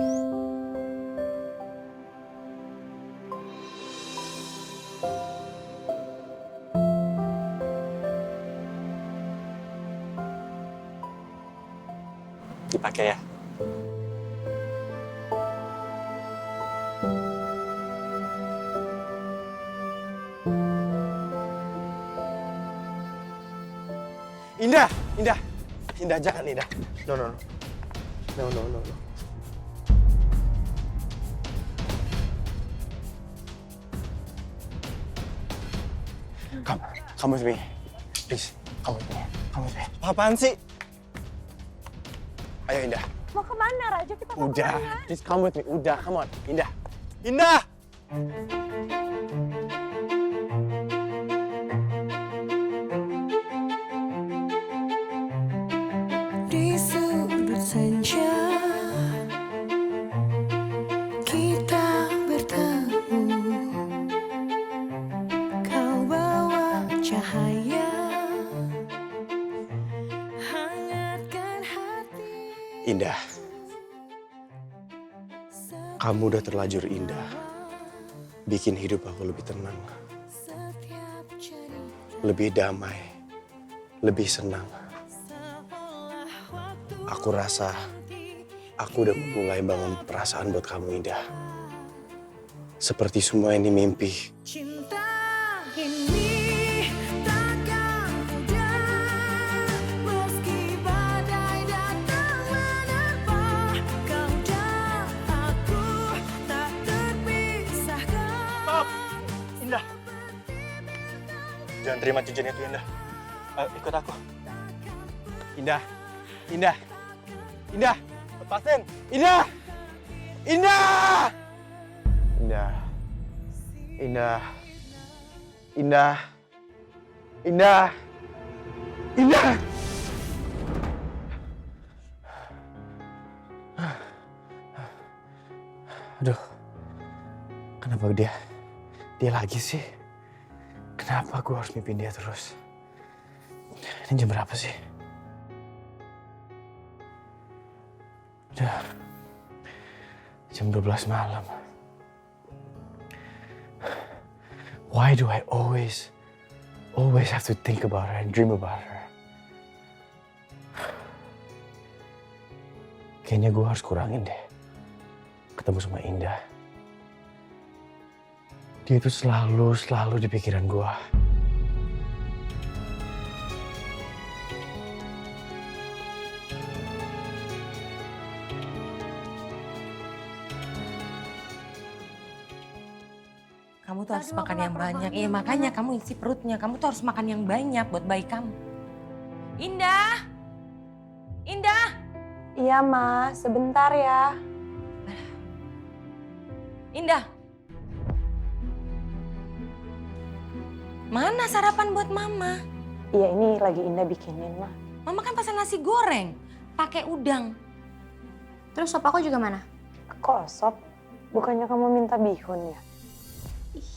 [SPEAKER 13] Dipakai ya. Indah, Indah. Indah, jangan Indah. No. Come with me. Please, come with me. Come with me. Apaan sih? Ayo Indah.
[SPEAKER 1] Mau kemana Raja? Kita mau
[SPEAKER 13] Udah,
[SPEAKER 1] kemana?
[SPEAKER 13] please come with me. Udah, come on. Indah. Indah!
[SPEAKER 12] Di sudut senja kita bertemu, kau bawa cahaya hangatkan hati.
[SPEAKER 13] Indah. Kamu udah terlanjur indah. Bikin hidup aku lebih tenang. Lebih damai. Lebih senang. Aku rasa aku udah mulai bangun perasaan buat kamu, Indah. Seperti semua ini mimpi.
[SPEAKER 12] Cinta ini takkan mudah, meski badai datang menerpa, kau dan aku tak terpisahkan.
[SPEAKER 13] Stop! Indah. Jangan terima cincin itu, Indah. Ikut aku. Indah. Indah. Indah. Lepasin. Indah. Indah. Indah. Indah. Indah. Indah. Indah. Aduh. Kenapa dia lagi sih? Kenapa gue harus mimpin dia terus? Ini jam berapa sih? Udah jam 12 malam. Why do I always have to think about her and dream about her? Kayaknya gue harus kurangin deh ketemu sama Indah. Dia itu selalu di pikiran gue.
[SPEAKER 2] Kamu tuh harus makan yang banyak. Iya makanya kamu isi perutnya. Kamu tuh harus makan yang banyak buat bayi kamu. Indah! Indah!
[SPEAKER 1] Iya, Ma. Sebentar ya.
[SPEAKER 2] Indah! Mana sarapan buat Mama?
[SPEAKER 1] Iya, ini lagi Indah bikinin, Ma.
[SPEAKER 2] Mama kan pesan nasi goreng. Pakai udang.
[SPEAKER 11] Terus sop aku juga mana?
[SPEAKER 1] Kok sop? Bukannya kamu minta bihun ya?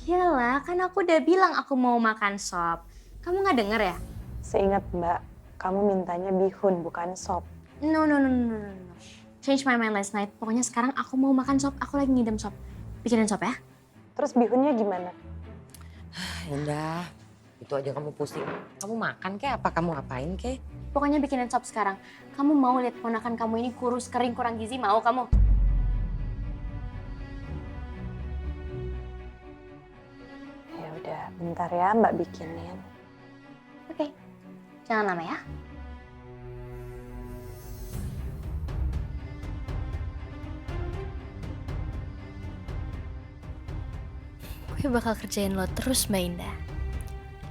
[SPEAKER 11] Iyalah, kan aku udah bilang aku mau makan sop. Kamu nggak denger ya?
[SPEAKER 1] Seingat Mbak, kamu mintanya bihun bukan sop.
[SPEAKER 11] No. Change my mind last night. Pokoknya sekarang aku mau makan sop. Aku lagi ngidam sop. Bikinin sop ya?
[SPEAKER 1] Terus bihunnya gimana?
[SPEAKER 2] Indah, itu aja kamu pusing. Kamu makan kek apa kamu apain kek?
[SPEAKER 11] Pokoknya bikinin sop sekarang. Kamu mau lihat ponakan kamu ini kurus, kering, kurang gizi? Mau kamu?
[SPEAKER 1] Ya udah, bentar ya Mbak bikinin.
[SPEAKER 11] Oke. Jangan lama ya. Gue bakal kerjain lo terus, Mbak Indah.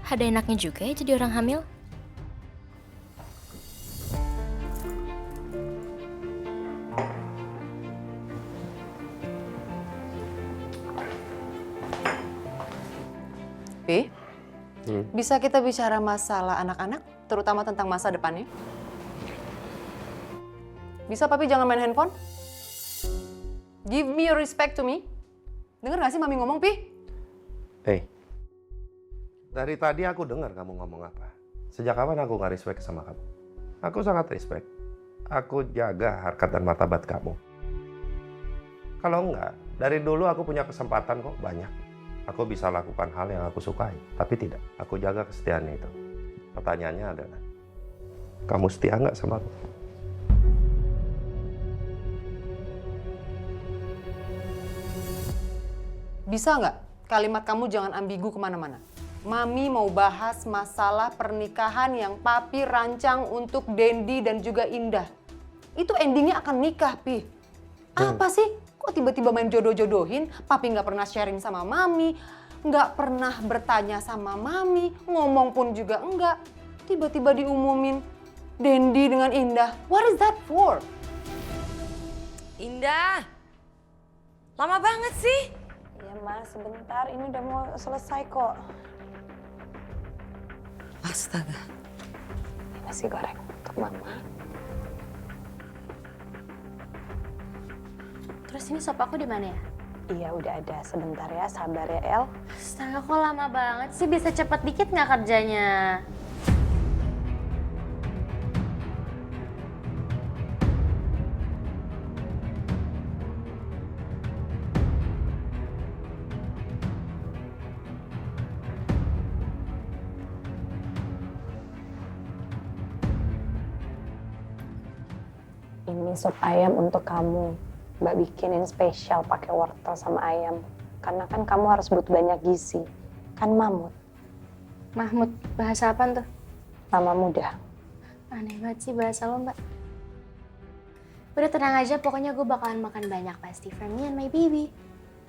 [SPEAKER 11] Ada enaknya juga ya jadi orang hamil.
[SPEAKER 14] Pi, bisa kita bicara masalah anak-anak, terutama tentang masa depannya? Bisa Papi jangan main handphone? Give me your respect to me. Dengar gak sih Mami ngomong, Pi?
[SPEAKER 9] Hey, dari tadi aku dengar kamu ngomong apa. Sejak kapan aku nggak respect sama kamu? Aku sangat respect. Aku jaga harkat dan martabat kamu. Kalau enggak, dari dulu aku punya kesempatan kok banyak. Aku bisa lakukan hal yang aku sukai, tapi tidak. Aku jaga kesetiaan itu. Pertanyaannya adalah, kamu setia nggak sama aku?
[SPEAKER 14] Bisa nggak kalimat kamu jangan ambigu kemana-mana? Mami mau bahas masalah pernikahan yang Papi rancang untuk Dendi dan juga Indah. Itu endingnya akan nikah, Pi. Apa sih? Kok tiba-tiba main jodoh-jodohin? Papi nggak pernah sharing sama Mami, nggak pernah bertanya sama Mami, ngomong pun juga enggak. Tiba-tiba diumumin Dendi dengan Indah. What is that for?
[SPEAKER 2] Indah, lama banget sih.
[SPEAKER 1] Ya Mas, sebentar. Ini udah mau selesai kok.
[SPEAKER 2] Astaga.
[SPEAKER 1] Nasi goreng untuk Mama.
[SPEAKER 11] Terus ini sop aku di mana ya?
[SPEAKER 1] Iya udah ada. Sebentar ya, sabar ya El.
[SPEAKER 11] Astaga, kok lama banget sih? Bisa cepet dikit nggak kerjanya?
[SPEAKER 1] Ini sup ayam untuk kamu. Mbak bikinin spesial pakai wortel sama ayam. Karena kan kamu harus butuh banyak gizi. Kan Mahmud.
[SPEAKER 11] Mahmud, bahasa apa tuh?
[SPEAKER 1] Nama muda.
[SPEAKER 11] Aneh banget sih bahasa lo, Mbak. Udah tenang aja, pokoknya gue bakalan makan banyak pasti. For me and my baby.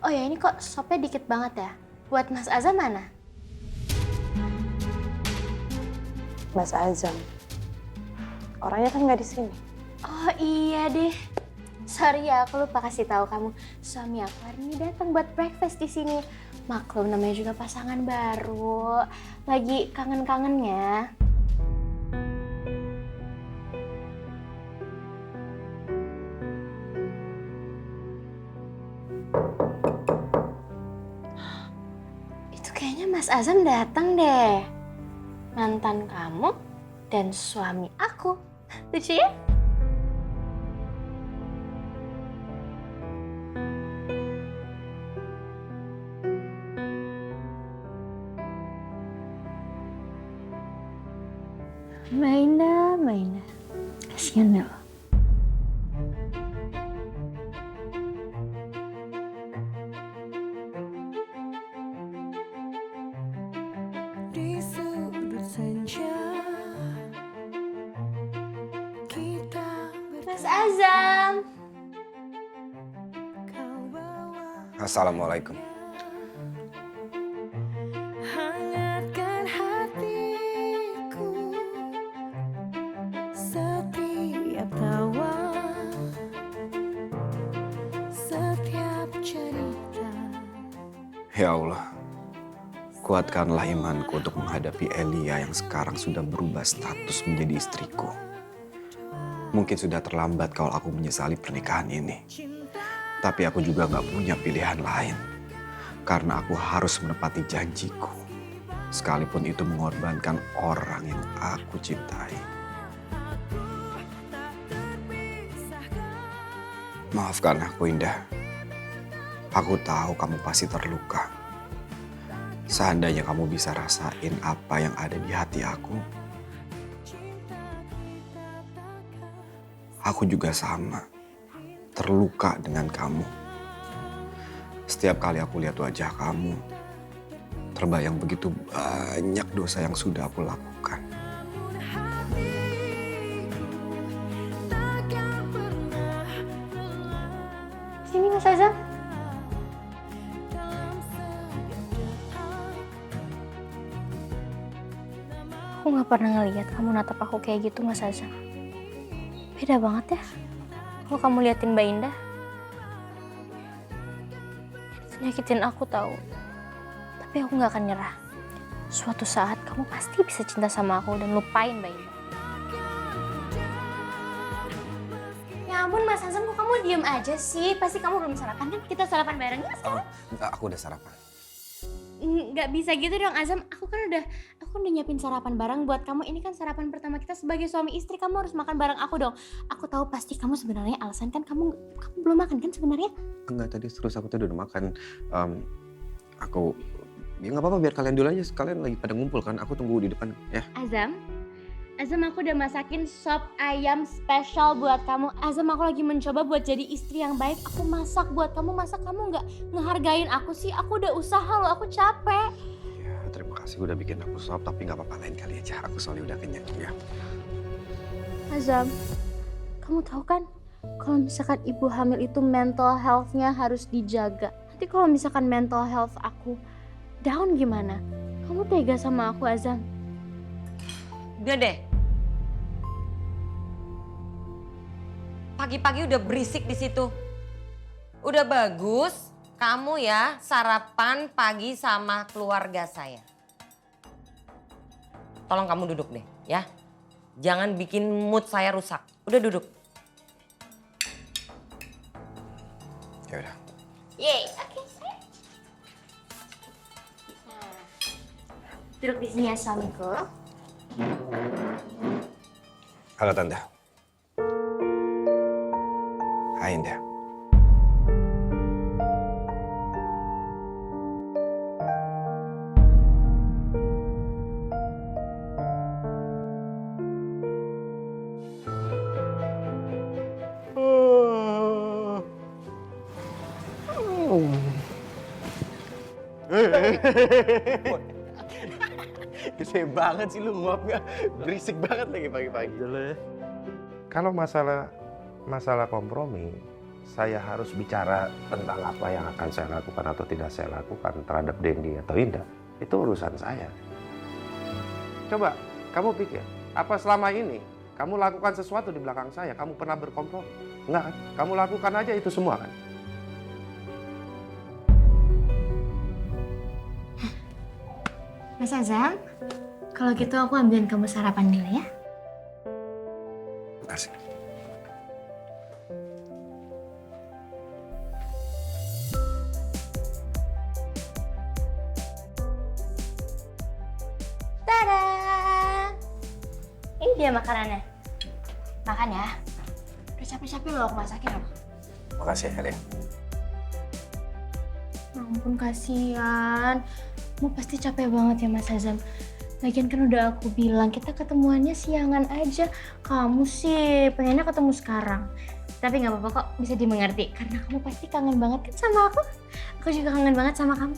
[SPEAKER 11] Oh ya, ini kok sopnya dikit banget ya? Buat Mas Azam mana?
[SPEAKER 1] Mas Azam. Orangnya kan nggak di sini.
[SPEAKER 11] Oh iya deh. Sorry ya, aku lupa kasih tahu kamu. Suami aku hari ini datang buat breakfast di sini. Maklum namanya juga pasangan baru. Lagi kangen-kangennya. Itu kayaknya Mas Azam datang deh. Mantan kamu dan suami aku. Lucu ya? Mainda. Kasian ya lo.
[SPEAKER 12] Di sudut senja kita
[SPEAKER 11] Mas Azam.
[SPEAKER 3] Assalamualaikum.
[SPEAKER 12] hangatkan hatiku setiap tawa setiap cerita.
[SPEAKER 3] Ya Allah, kuatkanlah imanku untuk menghadapi Elia yang sekarang sudah berubah status menjadi istriku. Mungkin sudah terlambat kalau aku menyesali pernikahan ini. Tapi aku juga gak punya pilihan lain. Karena aku harus menepati janjiku. Sekalipun itu mengorbankan orang yang aku cintai. Maafkan aku, Indah. Aku tahu kamu pasti terluka. Seandainya kamu bisa rasain apa yang ada di hati aku juga sama. Terluka dengan kamu. Setiap kali aku lihat wajah kamu, terbayang begitu banyak dosa yang sudah aku lakukan.
[SPEAKER 11] Sini Mas Azam. Aku gak pernah ngeliat kamu natap aku kayak gitu, Mas Azam. Beda banget ya. Kalau kamu liatin Mbak Indah, itu nyakitin aku tahu. Tapi aku gak akan nyerah. Suatu saat kamu pasti bisa cinta sama aku dan lupain Mbak Indah. Ya ampun Mas Azam, kok kamu diem aja sih? Pasti kamu belum sarapan kan? Kita sarapan bareng ya sekarang?
[SPEAKER 3] Enggak, aku udah sarapan.
[SPEAKER 11] Nggak bisa gitu dong Azam, aku udah nyiapin sarapan bareng buat kamu. Ini kan sarapan pertama kita sebagai suami istri, kamu harus makan bareng aku dong. Aku tahu pasti kamu sebenarnya alasan kan kamu belum makan kan sebenarnya?
[SPEAKER 3] Enggak, tadi terus aku tuh udah makan. Aku ya nggak apa-apa, biar kalian dulu aja. Kalian lagi pada ngumpul kan, aku tunggu di depan ya.
[SPEAKER 11] Azam, aku udah masakin sop ayam spesial buat kamu. Azam, aku lagi mencoba buat jadi istri yang baik. Aku masak buat kamu, masa kamu nggak ngehargain aku sih? Aku udah usaha loh, aku capek.
[SPEAKER 3] Ya, terima kasih udah bikin aku sop, tapi nggak apa-apa, lain kali aja. Aku soalnya udah kenyang ya.
[SPEAKER 5] Azam, kamu tahu kan kalau misalkan ibu hamil itu mental health-nya harus dijaga. Nanti kalau misalkan mental health aku down gimana? Kamu tega sama aku, Azam?
[SPEAKER 2] Udah deh. Pagi-pagi udah berisik di situ. Udah bagus kamu ya sarapan pagi sama keluarga saya. Tolong kamu duduk deh ya. Jangan bikin mood saya rusak. Udah duduk.
[SPEAKER 3] Ya udah.
[SPEAKER 5] Yeay, oke. Duduk di sini ya suamiku.
[SPEAKER 3] Halo Tante. Hai Indah.
[SPEAKER 8] Gede banget sih lu nguapnya. Berisik banget lagi pagi-pagi.
[SPEAKER 9] Kalau masalah kompromi, saya harus bicara tentang apa yang akan saya lakukan atau tidak saya lakukan terhadap Dendi atau Indah. Itu urusan saya. Coba kamu pikir, apa selama ini kamu lakukan sesuatu di belakang saya, kamu pernah berkompromi? Enggak kan? Kamu lakukan aja itu semua kan?
[SPEAKER 5] Mas Azam, kalau gitu aku ambilin kamu sarapan dulu ya.
[SPEAKER 3] Makasih.
[SPEAKER 5] Tada! Ini dia makanannya. Makan ya. Udah capek-capek loh aku masakin loh.
[SPEAKER 3] Makasih ya, Deh.
[SPEAKER 5] Ya ampun, kasihan. Kamu pasti capek banget ya Mas Azam. Lagian kan udah aku bilang kita ketemuannya siangan aja. Kamu sih pengennya ketemu sekarang. Tapi nggak apa-apa kok, bisa dimengerti. Karena kamu pasti kangen banget kan sama aku. Aku juga kangen banget sama kamu.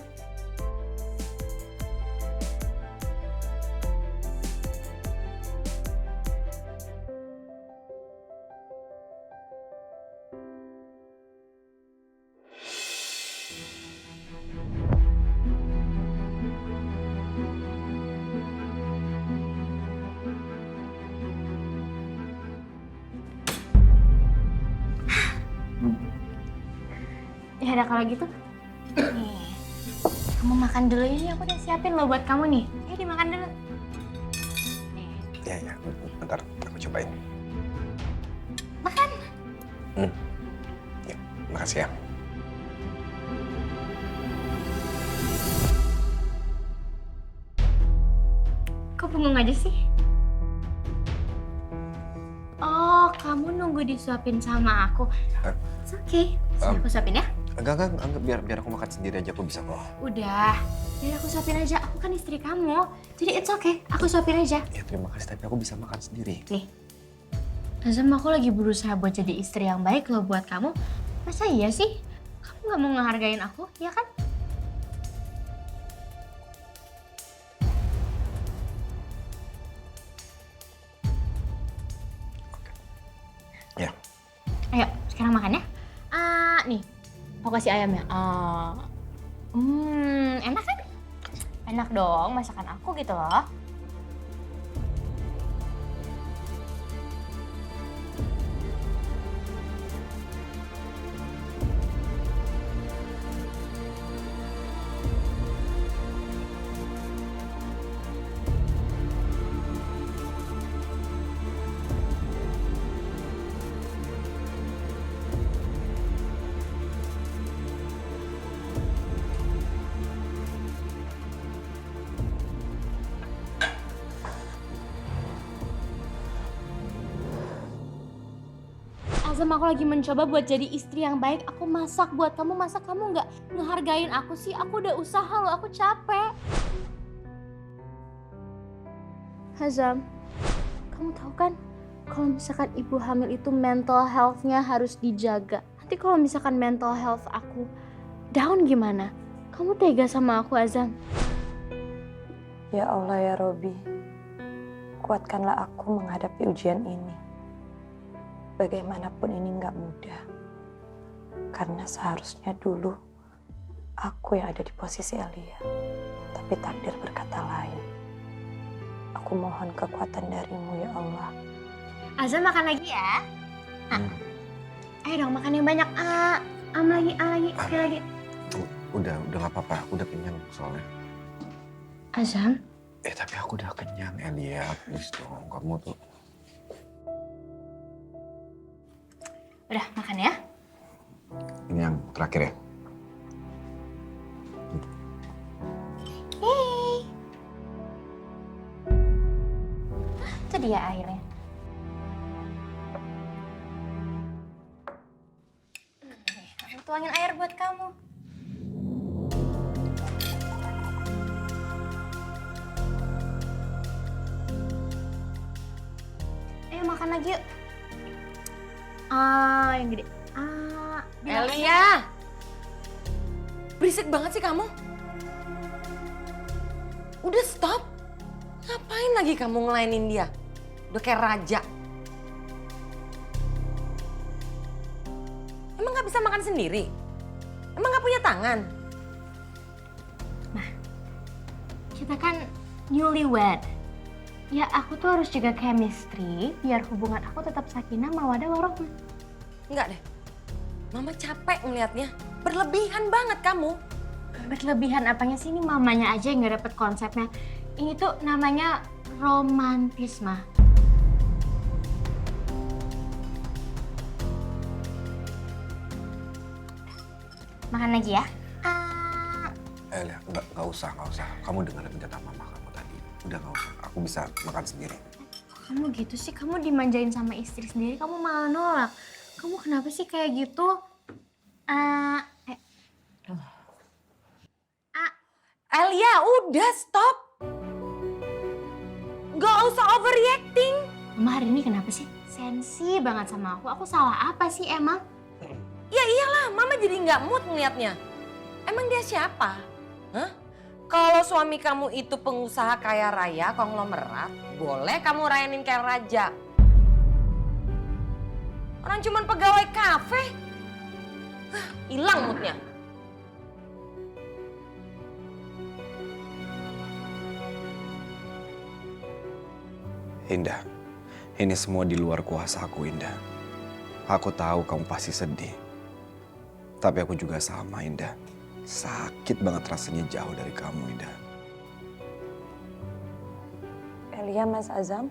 [SPEAKER 5] Ya udah kalau gitu, nih, kamu makan dulu ini, aku udah siapin loh buat kamu nih. Ayo dimakan dulu.
[SPEAKER 3] Ya, bentar aku cobain.
[SPEAKER 5] Makan.
[SPEAKER 3] Ya, makasih ya.
[SPEAKER 5] Kok bengong aja sih? Oh, kamu nunggu disuapin sama aku. It's okay. Aku suapin ya.
[SPEAKER 3] Enggak, biar aku makan sendiri aja, aku bisa kok.
[SPEAKER 5] Udah, biar aku suapin aja. Aku kan istri kamu. Jadi it's okay, aku suapin aja.
[SPEAKER 3] Ya terima kasih, tapi aku bisa makan sendiri.
[SPEAKER 5] Nih, Azam, aku lagi berusaha buat jadi istri yang baik loh buat kamu. Masa iya sih? Kamu gak mau ngehargain aku, ya kan?
[SPEAKER 3] Ya.
[SPEAKER 5] Ayo, sekarang makan ya. Nih, aku kasih ayam ya. Enak kan? Enak dong masakan aku gitu loh. Azam, aku lagi mencoba buat jadi istri yang baik. Aku masak buat kamu, masa kamu nggak ngehargain aku sih? Aku udah usaha loh, aku capek. Azam, kamu tahu kan kalau misalkan ibu hamil itu mental health-nya harus dijaga. Nanti kalau misalkan mental health aku down gimana? Kamu tega sama aku, Azam?
[SPEAKER 1] Ya Allah ya Robi, kuatkanlah aku menghadapi ujian ini. Bagaimanapun ini nggak mudah. Karena seharusnya dulu aku yang ada di posisi Elia. Tapi takdir berkata lain. Aku mohon kekuatan darimu ya Allah.
[SPEAKER 11] Azam makan lagi ya. Ayo dong makan yang banyak. Lagi, sekali lagi.
[SPEAKER 3] Udah nggak apa-apa. Aku udah kenyang soalnya.
[SPEAKER 11] Azam?
[SPEAKER 3] Tapi aku udah kenyang, Elia. Please dong, kamu tuh.
[SPEAKER 11] Udah makan ya.
[SPEAKER 3] Ini yang terakhir ya?
[SPEAKER 11] Hey. Itu dia airnya. Aku tuangin air buat kamu. Ayo makan lagi yuk. Yang gede.
[SPEAKER 2] Elia! Berisik banget sih kamu. Udah stop. Ngapain lagi kamu ngelainin dia? Udah kayak raja. Emang gak bisa makan sendiri? Emang gak punya tangan?
[SPEAKER 11] Kita kan newlywed. Ya aku tuh harus jaga chemistry biar hubungan aku tetap sakinah mawadah warohmah.
[SPEAKER 2] Enggak deh. Mama capek ngelihatnya. Berlebihan banget kamu.
[SPEAKER 11] Berlebihan apanya sih, ini mamanya aja yang gak dapet konsepnya. Ini tuh namanya romantis, mah. Makan lagi ya.
[SPEAKER 3] Elia, nggak usah. Kamu dengerin kata mama kamu tadi. Udah nggak usah. Aku bisa makan sendiri.
[SPEAKER 11] Kamu gitu sih, kamu dimanjain sama istri sendiri, kamu malah nolak. Kamu kenapa sih kayak gitu?
[SPEAKER 2] Elia, udah stop. Gak usah overreacting.
[SPEAKER 11] Mama hari ini kenapa sih? Sensi banget sama aku. Aku salah apa sih emang?
[SPEAKER 2] Ya iyalah, Mama jadi nggak mood ngeliatnya. Emang dia siapa? Hah? Kalau suami kamu itu pengusaha kaya raya, konglomerat, boleh kamu rayain kayak raja. Orang cuman pegawai kafe. Hilang moodnya.
[SPEAKER 3] Indah, ini semua di luar kuasa aku, Indah. Aku tahu kamu pasti sedih. Tapi aku juga sama, Indah. Sakit banget rasanya jauh dari kamu, Indah.
[SPEAKER 1] Elia, Mas Azam.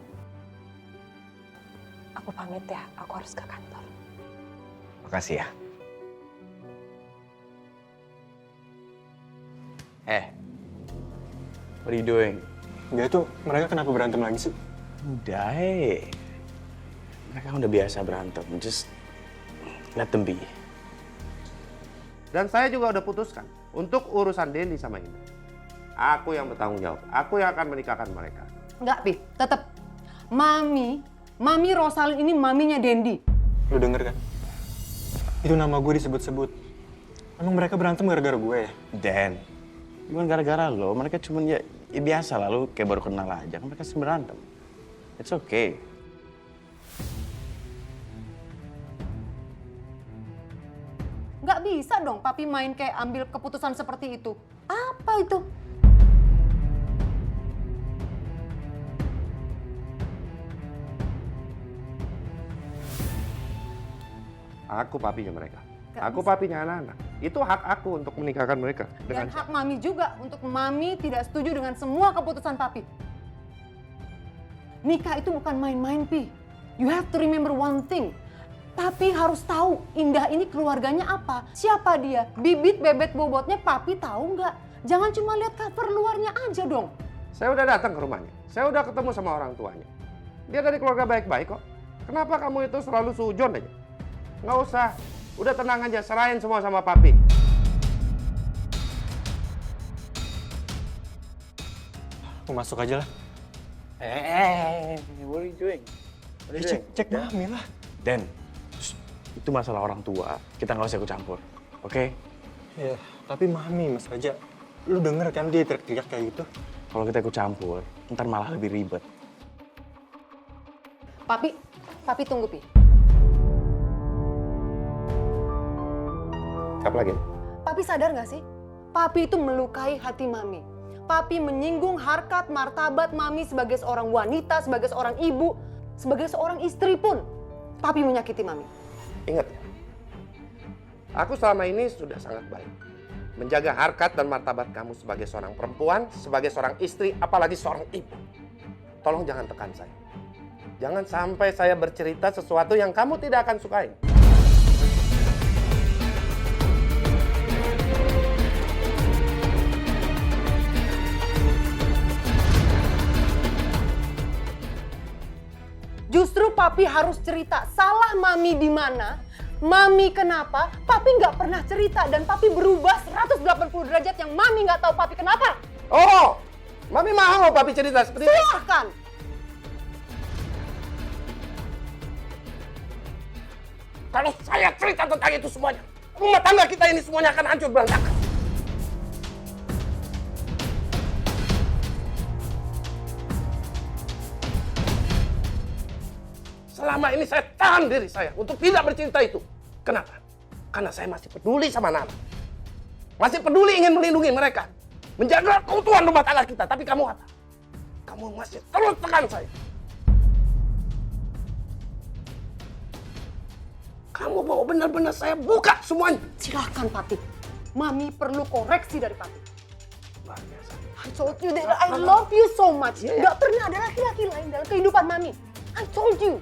[SPEAKER 1] Aku pamit ya, aku harus ke kantor.
[SPEAKER 3] Makasih ya.
[SPEAKER 13] What are you doing? Dia tuh, mereka kenapa berantem lagi sih? Udah, mereka udah biasa berantem. Just let them be.
[SPEAKER 9] Dan saya juga udah putuskan untuk urusan Dendi sama Indah. Aku yang bertanggung jawab. Aku yang akan menikahkan mereka.
[SPEAKER 14] Enggak, Pi. Tetep. Mami Rosalin ini maminya Dendi.
[SPEAKER 13] Lu denger kan? Itu nama gue disebut-sebut. Emang mereka berantem gara-gara gue ya?
[SPEAKER 8] Dan, bukan gara-gara lo, mereka cuma ya biasa lah, lo kayak baru kenal aja, kan mereka sering berantem. It's okay.
[SPEAKER 14] Nggak bisa dong papi main kayak ambil keputusan seperti itu. Apa itu?
[SPEAKER 9] Aku papinya mereka. Aku papinya anak-anak. Itu hak aku untuk menikahkan mereka.
[SPEAKER 14] Dan hak mami juga untuk mami tidak setuju dengan semua keputusan papi. Nikah itu bukan main-main, Pi. You have to remember one thing. Papi harus tahu Indah ini keluarganya apa. Siapa dia? Bibit bebet bobotnya papi tahu nggak? Jangan cuma lihat cover luarnya aja dong.
[SPEAKER 9] Saya udah datang ke rumahnya. Saya udah ketemu sama orang tuanya. Dia dari keluarga baik-baik kok. Kenapa kamu itu selalu sujon aja? Nggak usah. Udah tenang aja, serahin semua sama papi.
[SPEAKER 13] Aku masuk aja lah.
[SPEAKER 8] What are you doing?
[SPEAKER 13] Cek mami lah.
[SPEAKER 8] Dan, itu masalah orang tua, kita nggak usah ikut campur, oke?
[SPEAKER 13] Ya, tapi mami Mas Raja, lu denger kan dia teriak-teriak kayak gitu? Kalau kita ikut campur, ntar malah lebih ribet.
[SPEAKER 14] Papi tunggu, Pi.
[SPEAKER 9] Apa lagi?
[SPEAKER 14] Papi sadar nggak sih? Papi itu melukai hati Mami. Papi menyinggung harkat martabat Mami sebagai seorang wanita, sebagai seorang ibu, sebagai seorang istri pun. Papi menyakiti Mami.
[SPEAKER 9] Ingat ya, aku selama ini sudah sangat baik. Menjaga harkat dan martabat kamu sebagai seorang perempuan, sebagai seorang istri, apalagi seorang ibu. Tolong jangan tekan saya. Jangan sampai saya bercerita sesuatu yang kamu tidak akan sukai.
[SPEAKER 14] Justru Papi harus cerita salah Mami di mana, Mami kenapa, Papi nggak pernah cerita dan Papi berubah 180 derajat yang Mami nggak tahu Papi kenapa.
[SPEAKER 9] Oh, Mami mau Papi cerita seperti itu?
[SPEAKER 14] Silahkan.
[SPEAKER 9] Kalau saya cerita tentang itu semuanya, rumah tangga kita ini semuanya akan hancur berantakan. Selama ini saya tahan diri saya untuk tidak bercerita itu. Kenapa? Karena saya masih peduli sama Nana. Masih peduli ingin melindungi mereka. Menjaga keutuhan rumah tangga kita. Tapi kamu apa? Kamu masih terus tekan saya. Kamu mau benar-benar saya buka semuanya.
[SPEAKER 14] Silahkan Papi. Mami perlu koreksi dari Papi.
[SPEAKER 9] Luar biasa.
[SPEAKER 14] I told you that I love you so much. Gak pernah ada laki-laki lain dalam kehidupan Mami. I told you.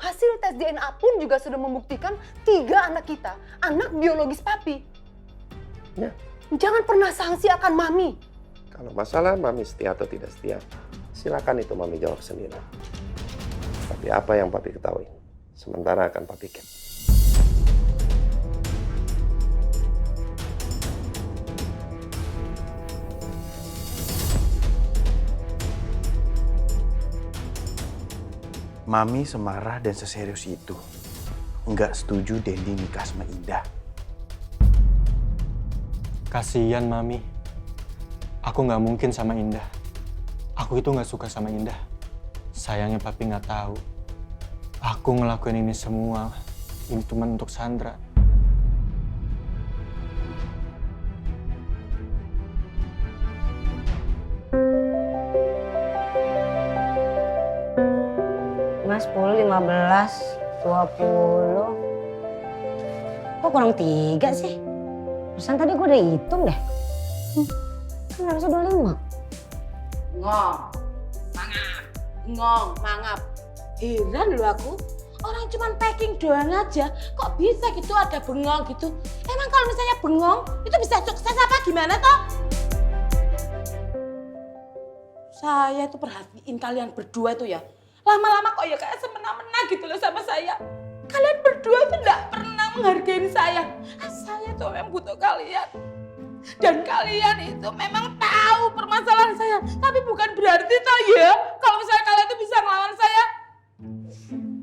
[SPEAKER 14] Hasil tes DNA pun juga sudah membuktikan 3 anak kita, anak biologis Papi.
[SPEAKER 9] Ya.
[SPEAKER 14] Jangan pernah sanksi akan Mami.
[SPEAKER 9] Kalau masalah Mami setia atau tidak setia, silakan itu Mami jawab sendiri. Tapi apa yang Papi ketahui, sementara akan Papi keep.
[SPEAKER 13] Mami semarah dan seserius itu nggak setuju Dendi nikah sama Indah.
[SPEAKER 15] Kasian Mami. Aku nggak mungkin sama Indah. Aku itu nggak suka sama Indah. Sayangnya Papi nggak tahu. Aku ngelakuin ini semua ini cuma untuk Sandra.
[SPEAKER 7] Mas 10, 15, 20. Kok kurang 3 sih? Pesan tadi gue udah hitung deh. Kan harusnya 25.
[SPEAKER 6] Ngong, mangap. Heran loh aku. Orang cuman packing doang aja. Kok bisa gitu ada bengong gitu? Emang kalau misalnya bengong, itu bisa sukses apa gimana toh? Saya tuh perhatiin kalian berdua tuh ya. Lama-lama kok ya kayak semena-mena gitu loh sama saya. Kalian berdua tuh gak pernah menghargai saya. Saya tuh memang butuh kalian. Dan kalian itu memang tahu permasalahan saya. Tapi bukan berarti toh ya, kalau misalnya kalian tuh bisa ngelawan saya.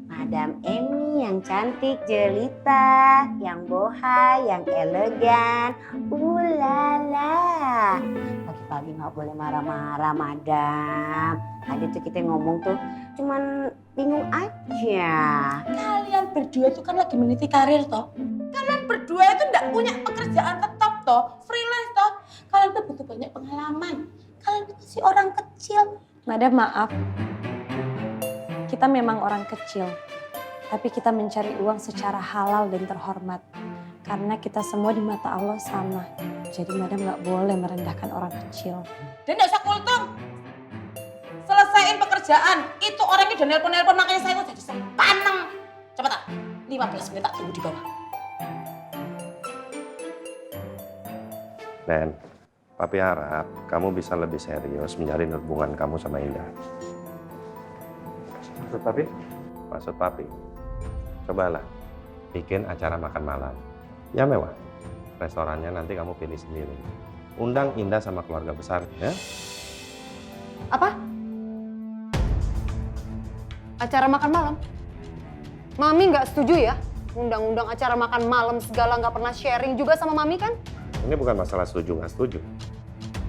[SPEAKER 7] Madam Emmy yang cantik, jelita, yang bohai, yang elegan. Ulala. Pagi-pagi gak boleh marah-marah, Madam. Tadi tuh kita ngomong tuh cuman bingung aja.
[SPEAKER 6] Kalian berdua tuh kan lagi meniti karir toh. Kalian berdua itu gak punya pekerjaan tetap toh, freelance toh. Kalian tuh butuh banyak pengalaman. Kalian itu masih orang kecil.
[SPEAKER 1] Madam maaf, kita memang orang kecil. Tapi kita mencari uang secara halal dan terhormat. Karena kita semua di mata Allah sama. Jadi Madam gak boleh merendahkan orang kecil.
[SPEAKER 6] Dan gak usah kultum. Selesaiin pekerjaan. Itu orangnya udah nelpon-nelpon, makanya saya tuh jadi sepaneng. Cepetan, 15 menit tak tunggu di bawah.
[SPEAKER 9] Dan Papi harap kamu bisa lebih serius menjalin hubungan kamu sama Indah. Maksud Papi? Maksud Papi, cobalah bikin acara makan malam. Ya mewah. Restorannya nanti kamu pilih sendiri. Undang Indah sama keluarga besar, ya?
[SPEAKER 14] Apa? Acara makan malam? Mami nggak setuju ya? Undang-undang acara makan malam segala nggak pernah sharing juga sama Mami kan?
[SPEAKER 9] Ini bukan masalah setuju nggak setuju.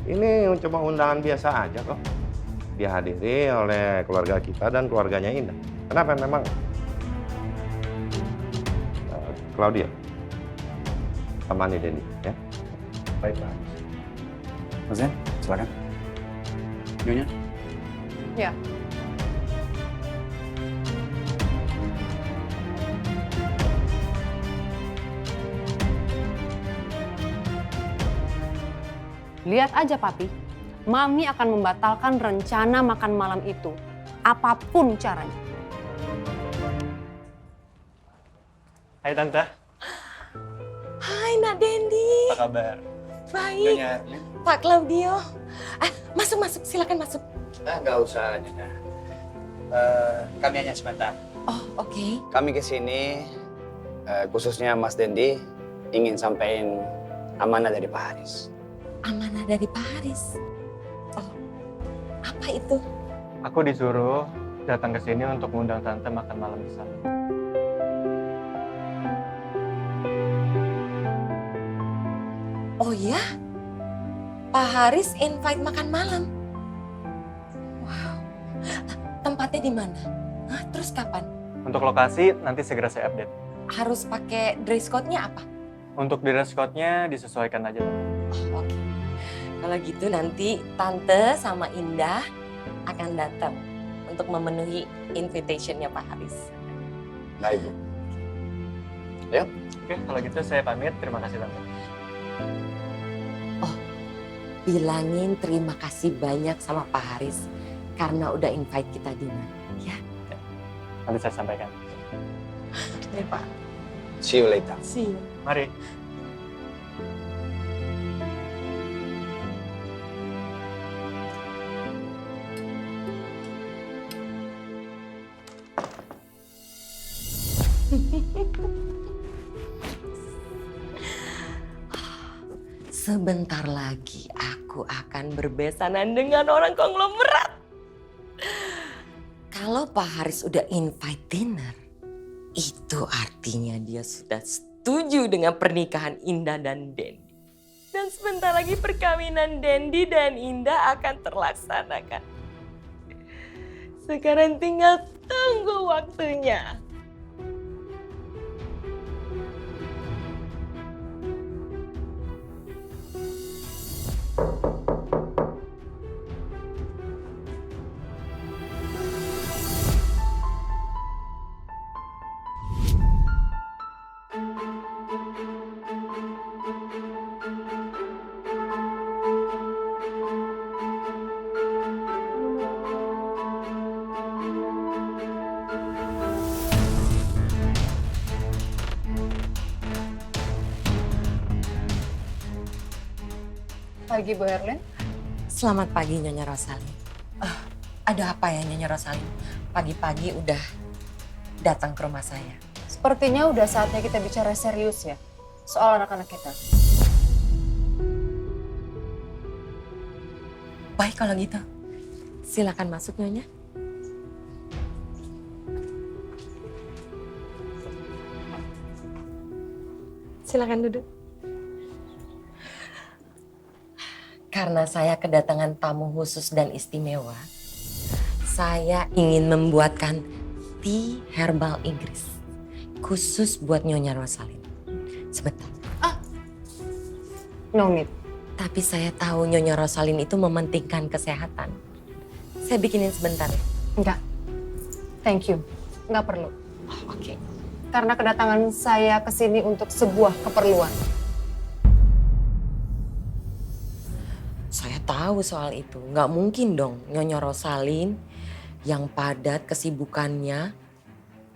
[SPEAKER 9] Ini cuma undangan biasa aja kok. Dihadiri oleh keluarga kita dan keluarganya Indah. Kenapa memang? Claudia, temani Denny ya.
[SPEAKER 13] Baik, Pak. Mas Zen, silakan. Nyonya.
[SPEAKER 14] Ya. Lihat aja Papi, Mami akan membatalkan rencana makan malam itu. Apapun caranya.
[SPEAKER 15] Hai Tante.
[SPEAKER 2] Hai Nak Dendi.
[SPEAKER 15] Apa kabar?
[SPEAKER 2] Baik.
[SPEAKER 15] Nyonya.
[SPEAKER 2] Pak Claudio. Masuk, silakan masuk.
[SPEAKER 13] Nggak usah, Nyonya. Kami hanya sebentar.
[SPEAKER 2] Oh, oke.
[SPEAKER 13] Kami kesini, khususnya Mas Dendi, ingin sampaikan amanah dari Pak Haris.
[SPEAKER 2] Amanah dari Pak Haris? Oh, apa itu?
[SPEAKER 15] Aku disuruh datang ke sini untuk mengundang Tante makan malam bersama.
[SPEAKER 2] Oh ya? Pak Haris invite makan malam? Wow. Tempatnya di mana? Hah, terus kapan?
[SPEAKER 15] Untuk lokasi nanti segera saya update.
[SPEAKER 2] Harus pakai dress code-nya apa?
[SPEAKER 15] Untuk dress code-nya disesuaikan aja, Tante.
[SPEAKER 2] Oh, oke. Kalau gitu nanti Tante sama Indah akan datang untuk memenuhi invitation-nya Pak Haris.
[SPEAKER 13] Nah, Ibu. Ayo.
[SPEAKER 15] Oke, kalau gitu saya pamit. Terima kasih, Tante.
[SPEAKER 2] Bilangin terima kasih banyak sama Pak Haris karena udah invite kita dinner, ya?
[SPEAKER 15] Nanti saya sampaikan.
[SPEAKER 2] Ya, Pak.
[SPEAKER 13] See you later.
[SPEAKER 2] See you.
[SPEAKER 15] Mari.
[SPEAKER 2] Sebentar lagi aku akan berbesanan dengan orang konglomerat. Kalau Pak Haris udah invite dinner, itu artinya dia sudah setuju dengan pernikahan Indah dan Dendi. Dan sebentar lagi perkawinan Dendi dan Indah akan terlaksanakan. Sekarang tinggal tunggu waktunya.
[SPEAKER 14] Pagi Bu Herlin.
[SPEAKER 2] Selamat pagi Nyonya Rosalin. Ada apa ya Nyonya Rosalin? Pagi-pagi udah datang ke rumah saya.
[SPEAKER 14] Sepertinya udah saatnya kita bicara serius ya soal anak-anak kita.
[SPEAKER 2] Baik kalau gitu. Silakan masuk Nyonya. Silakan duduk. Karena saya kedatangan tamu khusus dan istimewa, saya ingin membuatkan tea herbal Inggris khusus buat Nyonya Rosalin. Sebentar.
[SPEAKER 14] No need.
[SPEAKER 2] Tapi saya tahu Nyonya Rosalin itu mementingkan kesehatan. Saya bikinin sebentar ya.
[SPEAKER 14] Enggak. Thank you. Enggak perlu.
[SPEAKER 2] Oke.
[SPEAKER 14] Karena kedatangan saya ke sini untuk sebuah keperluan.
[SPEAKER 2] Saya tahu soal itu. Nggak mungkin dong Nyonya Rosalin yang padat kesibukannya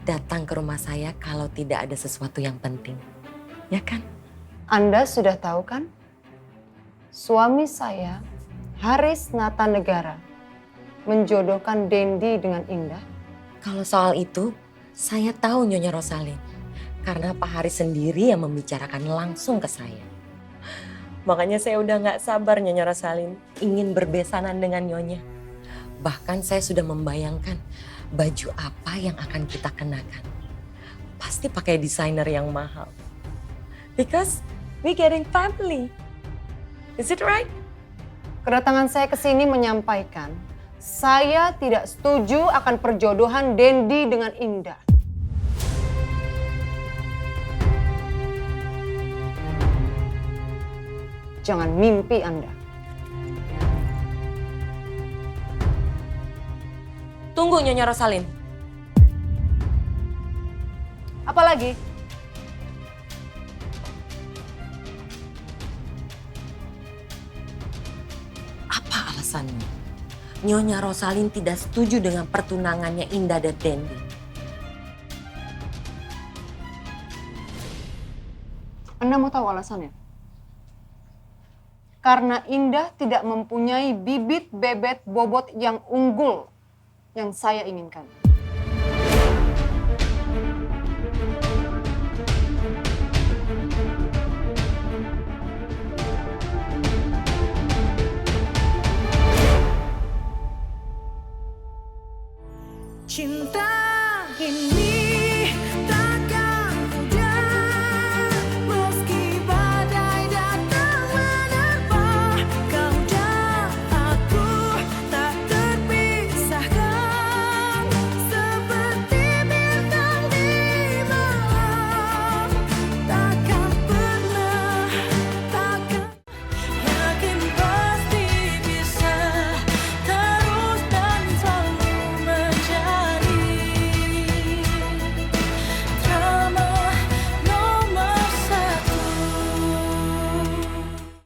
[SPEAKER 2] datang ke rumah saya kalau tidak ada sesuatu yang penting. Ya kan?
[SPEAKER 14] Anda sudah tahu kan? Suami saya, Haris Natanegara, menjodohkan Dendi dengan Indah.
[SPEAKER 2] Kalau soal itu, saya tahu Nyonya Rosalin. Karena Pak Haris sendiri yang membicarakan langsung ke saya. Makanya saya udah gak sabar Nyonya Rosalin ingin berbesanan dengan Nyonya. Bahkan saya sudah membayangkan baju apa yang akan kita kenakan. pasti pakai desainer yang mahal. Because we getting family. Is it right?
[SPEAKER 14] Kedatangan saya ke sini menyampaikan, saya tidak setuju akan perjodohan Dendi dengan Indah. Jangan mimpi Anda.
[SPEAKER 2] Tunggu Nyonya Rosalin.
[SPEAKER 14] Apalagi?
[SPEAKER 2] Apa alasannya? Nyonya Rosalin tidak setuju dengan pertunangannya Indah dan Dendi.
[SPEAKER 14] Anda mau tahu alasannya? Karena Indah tidak mempunyai bibit bebet bobot yang unggul yang saya inginkan.